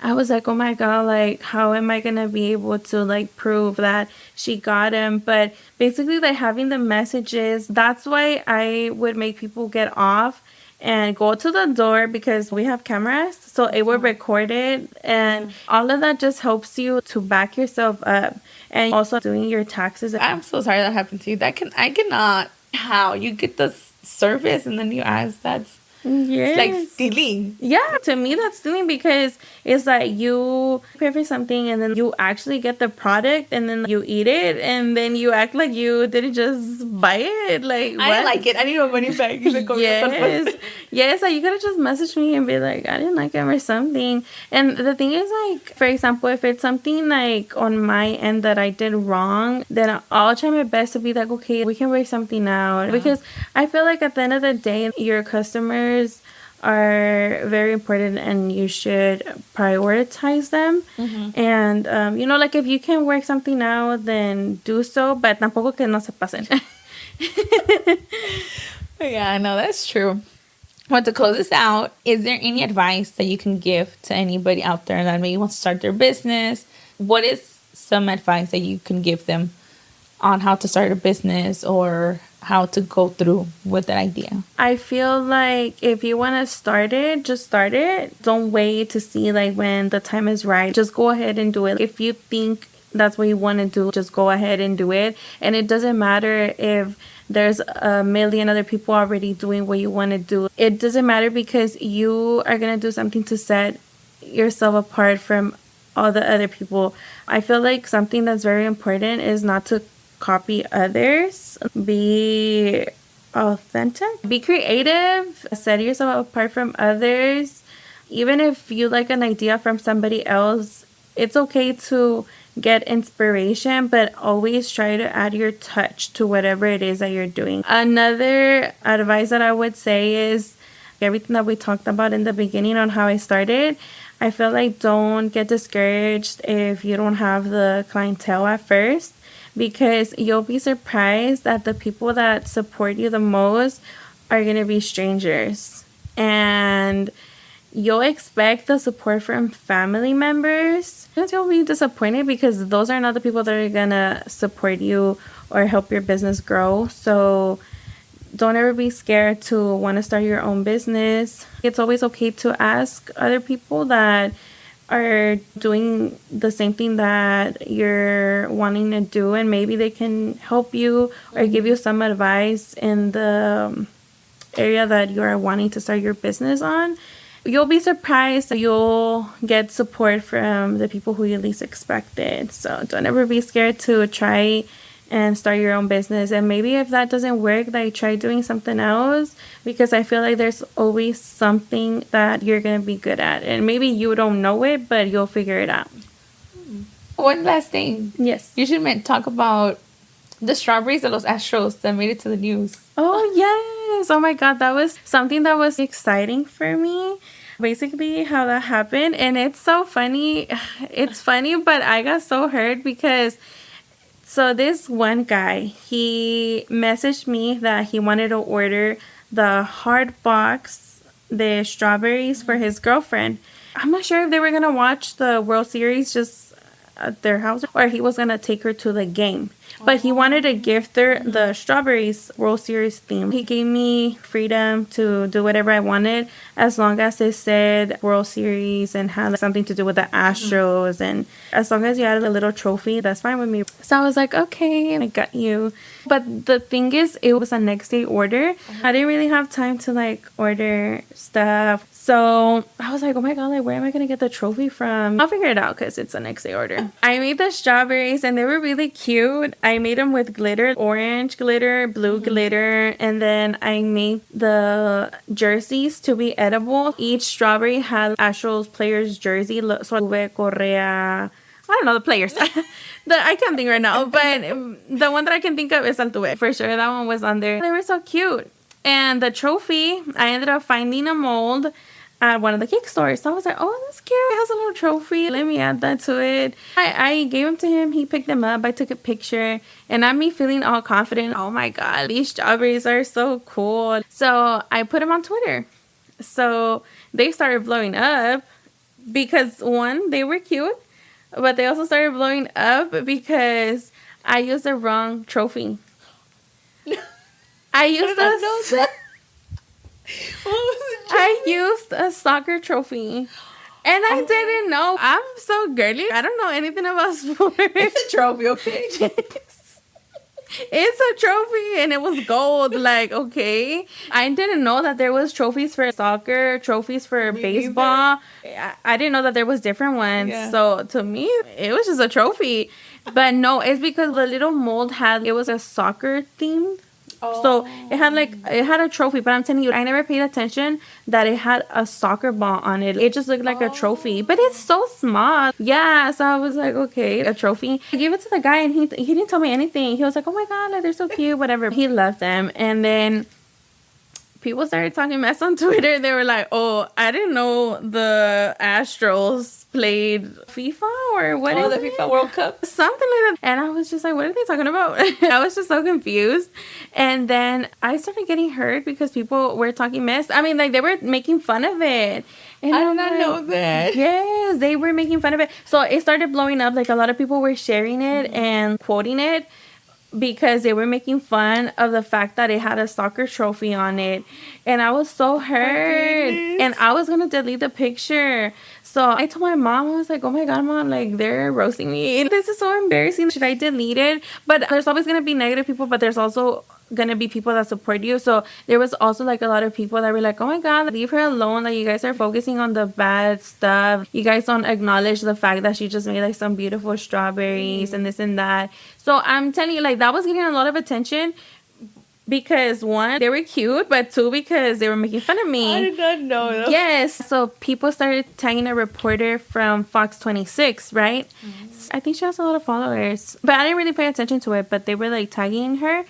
I was like, oh my God, like, how am I going to be able to like prove that she got him? But basically, like, having the messages, that's why I would make people get off and go to the door, because we have cameras, so it will record it, and all of that just helps you to back yourself up, and also doing your taxes. I'm so sorry that happened to you. I cannot. How you get the service and then you ask? That's Yes. It's like stealing. Yeah, to me that's stealing, because it's like you pay for something and then you actually get the product and then you eat it and then you act like you didn't just buy it. Like, I didn't like it. I need my money back. Yes, like you could have just messaged me and be like, I didn't like it or something. And the thing is, like, for example, if it's something like on my end that I did wrong, then I'll try my best to be like, okay, we can work something out. Because I feel like at the end of the day, your customers are very important and you should prioritize them. And you know, like, if you can work something out, then do so, but tampoco que no se pasen. Yeah, I know, that's true. Well, to close this out, is there any advice that you can give to anybody out there that maybe wants to start their business? What is some advice that you can give them on how to start a business or how to go through with that idea? I feel like if you want to start it, just start it. Don't wait to see like when the time is right. Just go ahead and do it. If you think that's what you want to do, just go ahead and do it. And it doesn't matter if there's a million other people already doing what you want to do. It doesn't matter, because you are going to do something to set yourself apart from all the other people. I feel like something that's very important is not to copy others. Be authentic. Be creative. Set yourself apart from others. Even if you like an idea from somebody else, it's okay to get inspiration, but always try to add your touch to whatever it is that you're doing. Another advice that I would say is everything that we talked about in the beginning on how I started. I feel like don't get discouraged if you don't have the clientele at first, because you'll be surprised that the people that support you the most are going to be strangers. And you'll expect the support from family members. You'll be disappointed because those are not the people that are going to support you or help your business grow. So don't ever be scared to want to start your own business. It's always okay to ask other people that are doing the same thing that you're wanting to do, and maybe they can help you or give you some advice in the area that you are wanting to start your business on. You'll be surprised that you'll get support from the people who you least expected. So don't ever be scared to try and start your own business. And maybe if that doesn't work, like try doing something else, because I feel like there's always something that you're going to be good at. And maybe you don't know it, but you'll figure it out. One last thing. Yes. You should talk about the strawberries of Los Astros that made it to the news. Oh, yes. Oh, my God. That was something that was exciting for me. Basically, how that happened. And it's so funny. It's funny, but I got so hurt because... So this one guy, he messaged me that he wanted to order the hard box, the strawberries for his girlfriend. I'm not sure if they were going to watch the World Series just at their house or he was going to take her to the game. But he wanted to gift her the strawberries World Series theme. He gave me freedom to do whatever I wanted as long as it said World Series and had something to do with the Astros. And as long as you had a little trophy, that's fine with me. So I was like, okay, I got you. But the thing is, it was a next day order. I didn't really have time to order stuff. So I was like, oh my God, where am I going to get the trophy from? I'll figure it out because it's a next day order. I made the strawberries and they were really cute. I made them with glitter, orange glitter, blue glitter, and then I made the jerseys to be edible. Each strawberry had Astros player's jersey. So Correa, I don't know the players. I can't think right now, but the one that I can think of is Altuve. For sure, that one was on there. They were so cute. And the trophy, I ended up finding a mold at one of the cake stores. So I was like, oh, that's cute. It has a little trophy. Let me add that to it. I gave them to him. He picked them up. I took a picture. And I'm me feeling all confident. Oh my God, these strawberries are so cool. So I put them on Twitter. So they started blowing up because, one, they were cute. But they also started blowing up because I used the wrong trophy. I used a soccer trophy. And I didn't know. I'm so girly. I don't know anything about sports. It's a trophy, okay? It's a trophy and it was gold. Okay. I didn't know that there was trophies for soccer, trophies for baseball. I didn't know that there was different ones. Yeah. So to me, it was just a trophy. But no, it's because the little mold it was a soccer themed. Oh. So it had a trophy, but I'm telling you, I never paid attention that it had a soccer ball on it. It just looked like a trophy, but it's so small. Yeah, so I was like, okay, a trophy. I gave it to the guy and he didn't tell me anything. He was like, oh my God, they're so cute, whatever. He loved them. And then people started talking mess on Twitter. They were like, oh, I didn't know the Astros played FIFA or what? Oh, the FIFA World Cup. Something like that. And I was just like, what are they talking about? I was just so confused. And then I started getting hurt because people were talking mess. I mean, they were making fun of it. And I did not know that. Yes, they were making fun of it. So it started blowing up. A lot of people were sharing it and quoting it, because they were making fun of the fact that it had a soccer trophy on it. And I was so hurt. And I was going to delete the picture. So I told my mom, I was like, oh my God, Mom, they're roasting me. This is so embarrassing. Should I delete it? But there's always going to be negative people, but there's also going to be people that support you. So there was also a lot of people that were like, oh my God, leave her alone. You guys are focusing on the bad stuff. You guys don't acknowledge the fact that she just made some beautiful strawberries and this and that. So I'm telling you, that was getting a lot of attention because, one, they were cute, but two, because they were making fun of me. I did not know that. Yes. So people started tagging a reporter from Fox 26, right? I think she has a lot of followers, but I didn't really pay attention to it, but they were tagging her.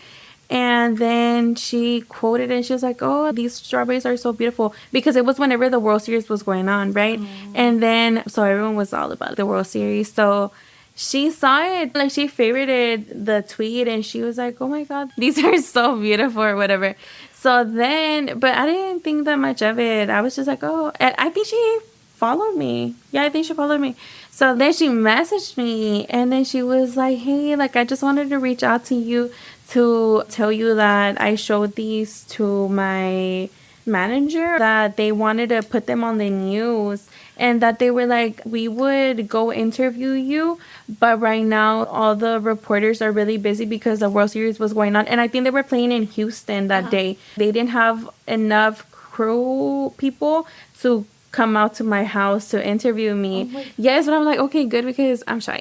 And then she quoted and she was like, oh, these strawberries are so beautiful, because it was whenever the World Series was going on, right? And then, so everyone was all about the World Series. So she saw it, like she favorited the tweet, and she was like, oh my God, these are so beautiful or whatever. So then, but I didn't think that much of it. I was just like, oh, and I think she followed me. Yeah, I think she followed me. So then she messaged me, and then she was like, hey, like I just wanted to reach out to you to tell you that I showed these to my manager, that they wanted to put them on the news, and that they were like, we would go interview you, but right now all the reporters are really busy because the World Series was going on, and I think they were playing in Houston that day. They didn't have enough crew people to come out to my house to interview me. Yes, but I'm like, okay, good, because I'm shy.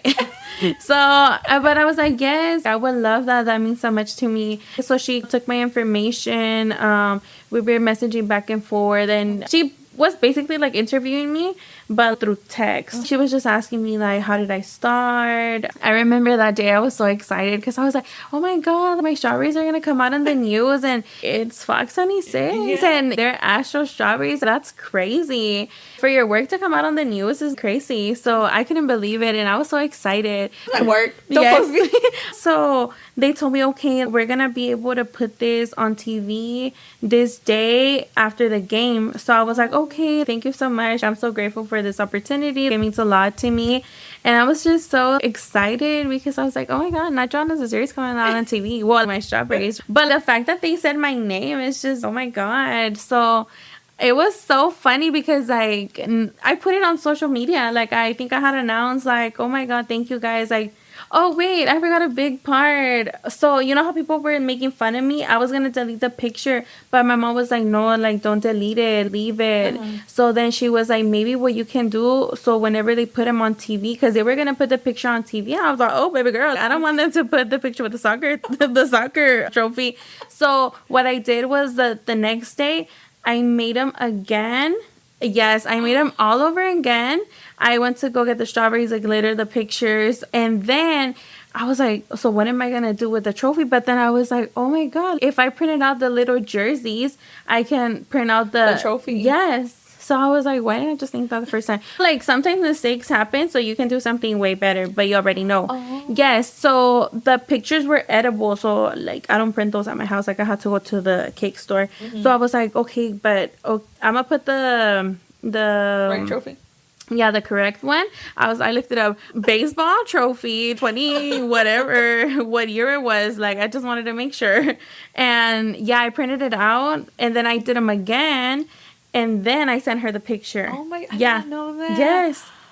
So, but I was like, yes, I would love that. That means so much to me. So she took my information. We were messaging back and forth, and she was basically like interviewing me, but through text. She was just asking me like, how did I start? I remember that day I was so excited because I was like, oh my God, my strawberries are gonna come out on the news, and it's Fox 26 and they're Astro strawberries. That's crazy. For your work to come out on the news is crazy. So I couldn't believe it, and I was so excited. My work. Yes. So they told me, okay, we're gonna be able to put this on TV this day after the game. So I was like, okay, thank you so much. I'm so grateful for this opportunity. It means a lot to me. And I was just so excited because I was like, oh my God, not Johanna's series coming out on TV. Well, my strawberries. But the fact that they said my name is just, oh my God. So it was so funny because like I put it on social media. Like I think I had announced like, oh my God, thank you guys. Like, oh wait, I forgot a big part. So you know how people were making fun of me? I was gonna delete the picture, but my mom was like, no, like don't delete it, leave it. So then she was like, maybe what you can do, so whenever they put them on TV, because they were gonna put the picture on TV, I was like, oh baby girl, I don't want them to put the picture with the soccer trophy. So what I did was the next day I made them again. Yes, I made them all over again. I went to go get the strawberries, like later the pictures, and then I was like, so what am I gonna do with the trophy? But then I was like, oh my God, if I printed out the little jerseys, I can print out the trophy. Yes. So I was like, why didn't I just think that the first time? Like sometimes mistakes happen, so you can do something way better, but you already know. Yes. So the pictures were edible, so like I don't print those at my house. Like I had to go to the cake store. So I was like, okay, but I'm gonna put the right trophy. Yeah, the correct one. I looked it up. Baseball trophy, 20 whatever, what year it was. Like, I just wanted to make sure. And yeah, I printed it out, and then I did them again, and then I sent her the picture. Oh my, I didn't know that.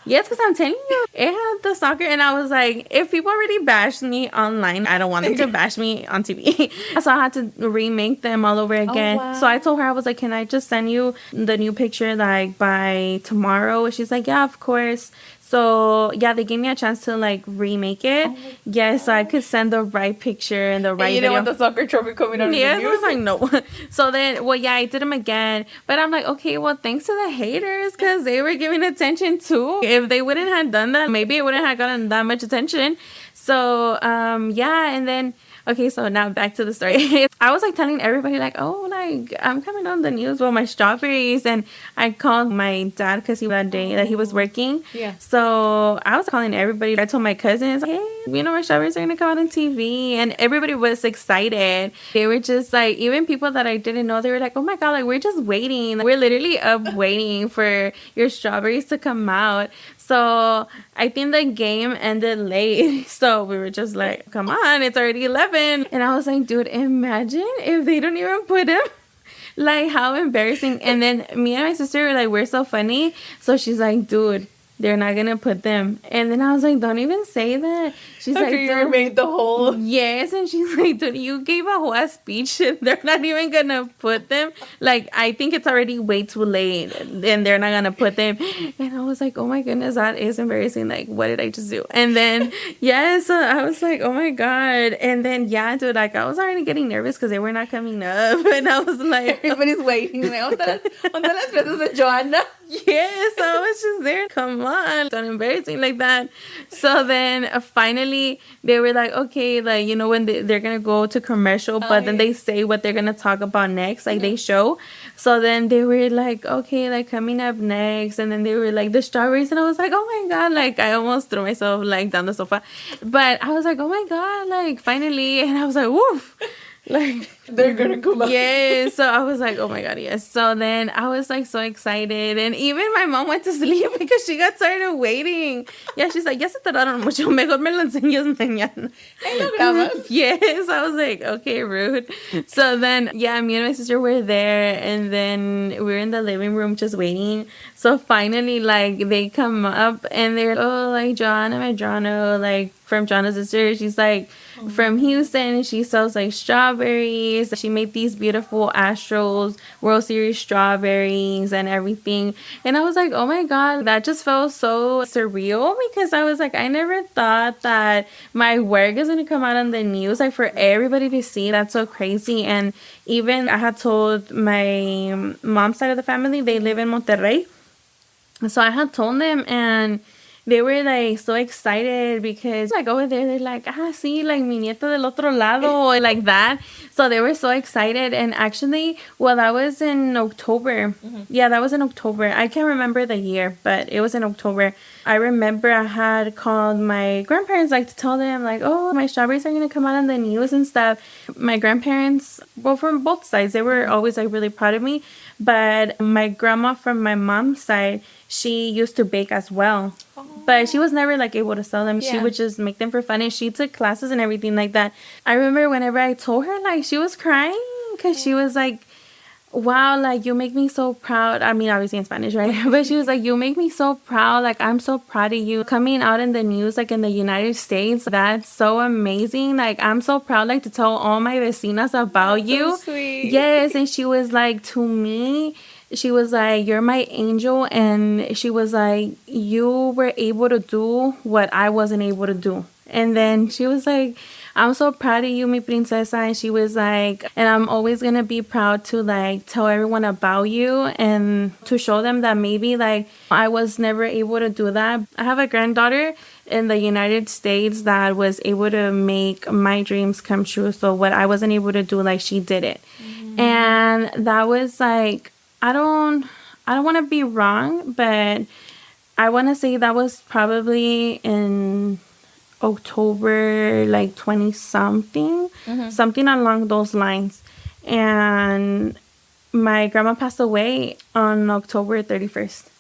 Yes, because I'm telling you, it had the soccer, and I was like, if people already bashed me online, I don't want them to bash me on TV. So I had to remake them all over again. Wow. So I told her, I was like, can I just send you the new picture like by tomorrow? She's like, yeah, of course. So yeah, they gave me a chance to like remake it. Yes, so I could send the right picture and the right and you video. didn't want the soccer trophy coming out. Yes, I was like, no. So then, well, yeah, I did them again. But I'm like, okay, well, thanks to the haters, because they were giving attention too. If they wouldn't have done that, maybe it wouldn't have gotten that much attention. So, yeah, and then, okay, so now back to the story. I was like telling everybody like, oh, like I'm coming on the news with my strawberries, and I called my dad because that day that he was working. Yeah. So I was calling everybody. I told my cousins, hey, you know, my strawberries are gonna come out on TV, and everybody was excited. They were just like, even people that I didn't know, they were like, oh my God, like we're just waiting. We're literally up waiting for your strawberries to come out. So I think the game ended late. So we were just like, come on, it's already 11. And I was like, dude, imagine if they don't even put him. Like, how embarrassing. And then me and my sister were like, we're so funny. So she's like, dude, they're not going to put them. And then I was like, don't even say that. She's like, you made the whole... Yes. And she's like, dude, you gave a whole speech. They're not even going to put them. Like, I think it's already way too late. And they're not going to put them. And I was like, oh my goodness, that is embarrassing. Like, what did I just do? And then, yes, I was like, oh my God. And then, yeah, dude, like, I was already getting nervous because they were not coming up. And I was like... Everybody's waiting. Like, ¿Dónde las besos de Johanna? Yes, I was just there. Come on, don't embarrass me like that. So then finally they were like, okay, like, you know, when they're gonna go to commercial, but then they say what they're gonna talk about next, like they show. So then they were like, okay, like coming up next, and then they were like the strawberries, and I was like, oh my god, like I almost threw myself like down the sofa, but I was like, oh my god, like finally, and I was like, woof. Like They're gonna come out. yeah, so I was like, oh my god, yes. So then I was like so excited, and even my mom went to sleep because she got tired of waiting. Yeah, she's like, ya se tardaron mucho, mejor me lo enseñas mañana. Yes, I was like, okay, rude. So then yeah, me and my sister were there, and then we were in the living room just waiting. So finally, like they come up and they're, oh, like Johanna Medrano, like from Johanna's sister, she's like from Houston. She sells like strawberries. She made these beautiful Astros World Series strawberries and everything. And I was like, oh my god, that just felt so surreal, because I was like, I never thought that my work is gonna come out on the news, like for everybody to see. That's so crazy. And even I had told my mom's side of the family, they live in Monterrey. So I had told them, and they were like so excited because like over there they're like, sí, like mi nieta del otro lado, or like that. So they were so excited. And actually, well, that was in October. Yeah, that was in October. I can't remember the year, but it was in October. I remember I had called my grandparents, like to tell them like, oh, my strawberries are gonna come out on the news and stuff. My grandparents, well, from both sides, they were always like really proud of me. But my grandma from my mom's side, she used to bake as well. But she was never like able to sell them. Yeah. She would just make them for fun, and she took classes and everything like that. I remember whenever I told her, like she was crying because she was like, wow, like you make me so proud. I mean, obviously in Spanish, right? But she was like, you make me so proud. Like I'm so proud of you coming out in the news, like in the United States. That's so amazing. Like I'm so proud, like to tell all my vecinas about you. So sweet. Yes. And she was like, to me, she was like, you're my angel. And she was like, you were able to do what I wasn't able to do. And then she was like, I'm so proud of you, mi princesa. And she was like, and I'm always going to be proud to like tell everyone about you and to show them that maybe like I was never able to do that. I have a granddaughter in the United States that was able to make my dreams come true. So what I wasn't able to do, like she did it. And that was like, I don't want to be wrong, but I want to say that was probably in October, like 20 something, something along those lines. And my grandma passed away on October 31st.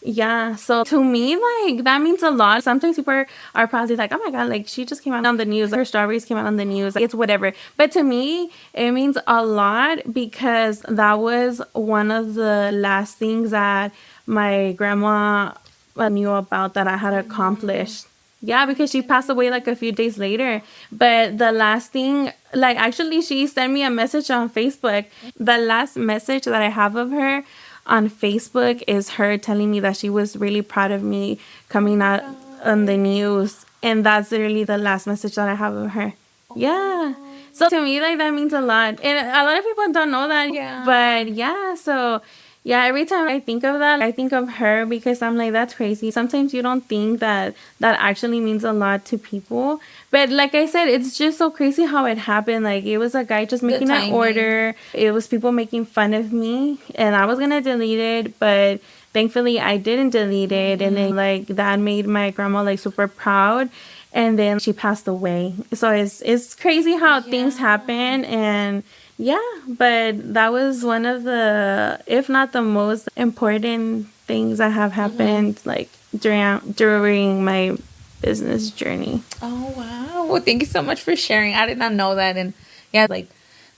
Yeah, so to me, like, that means a lot. Sometimes people are probably like, oh my god, like, she just came out on the news. Her strawberries came out on the news. Like, it's whatever. But to me, it means a lot because that was one of the last things that my grandma knew about that I had accomplished. Yeah, because she passed away like a few days later. But the last thing, like, actually, she sent me a message on Facebook. The last message that I have of her on Facebook is her telling me that she was really proud of me coming out on the news. And that's literally the last message that I have of her. Yeah. So to me, like, that means a lot. And a lot of people don't know that. Yeah. But yeah, so yeah, every time I think of that, I think of her because I'm like, that's crazy. Sometimes you don't think that actually means a lot to people. But like I said, it's just so crazy how it happened. Like, it was a guy just making an order. It was people making fun of me. And I was going to delete it. But thankfully, I didn't delete it. And then, like, that made my grandma, like, super proud. And then she passed away. So it's crazy how things happen. And yeah, but that was one of the, if not the most important things that have happened, like, during my business journey. Oh, wow. Well, thank you so much for sharing. I did not know that. And yeah, like,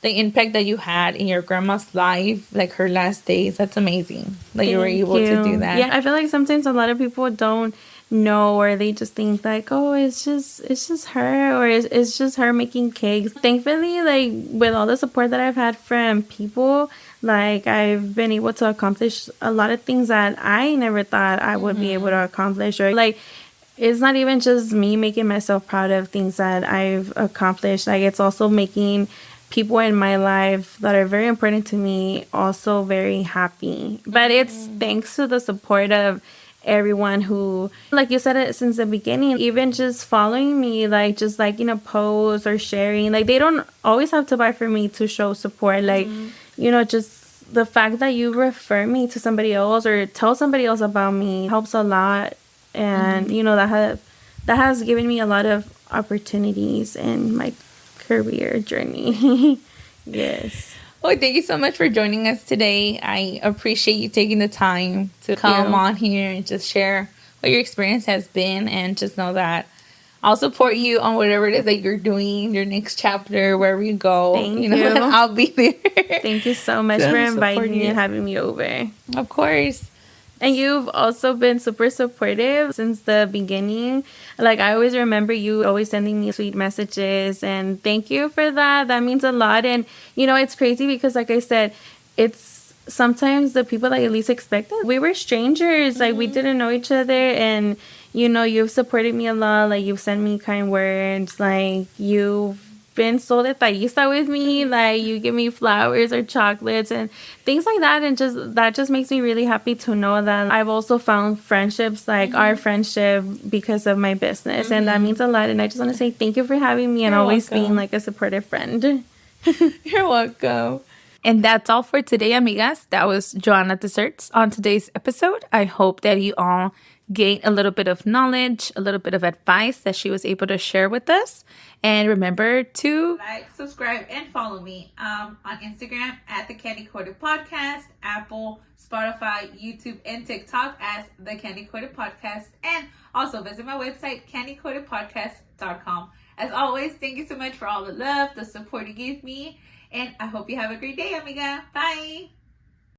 the impact that you had in your grandma's life, like her last days, that's amazing that you were able to do that. Yeah, I feel like sometimes a lot of people don't know, or they just think like, oh, it's just her, or it's just her making cakes. Thankfully, like, with all the support that I've had from people, like, I've been able to accomplish a lot of things that I never thought I would be able to accomplish. Or like, it's not even just me making myself proud of things that I've accomplished. Like, it's also making people in my life that are very important to me also very happy. But it's thanks to the support of everyone who, like you said it since the beginning, even just following me, like just like, posts or sharing, like they don't always have to buy for me to show support. Like, just the fact that you refer me to somebody else or tell somebody else about me helps a lot. And, that has given me a lot of opportunities in my career journey. Yes. Well, thank you so much for joining us today. I appreciate you taking the time to come on here and just share what your experience has been, and just know that I'll support you on whatever it is that you're doing, your next chapter, wherever you go. Thank you. I'll be there. Thank you so much for inviting me and having me over. Of course. And you've also been super supportive since the beginning. Like, I always remember you always sending me sweet messages, and thank you for that. That means a lot. And, it's crazy because, like I said, it's sometimes the people that you least expected. We were strangers. Like, we didn't know each other. And, you've supported me a lot. Like, you've sent me kind words. Like, you've been so detallista with me. Like, you give me flowers or chocolates and things like that, and that just makes me really happy to know that I've also found friendships like our friendship because of my business. And that means a lot. And I just want to say thank you for having me and always being like a supportive friend. You're welcome. And that's all for today, amigas. That was Johanna Desserts on today's episode. I hope that you all gained a little bit of knowledge, a little bit of advice that she was able to share with us. And remember to like, subscribe, and follow me on Instagram at the Candy Coated Podcast, Apple, Spotify, YouTube, and TikTok as the Candy Coated Podcast. And also visit my website, candycoatedpodcast.com. As always, thank you so much for all the love, the support you gave me. And I hope you have a great day, amiga. Bye.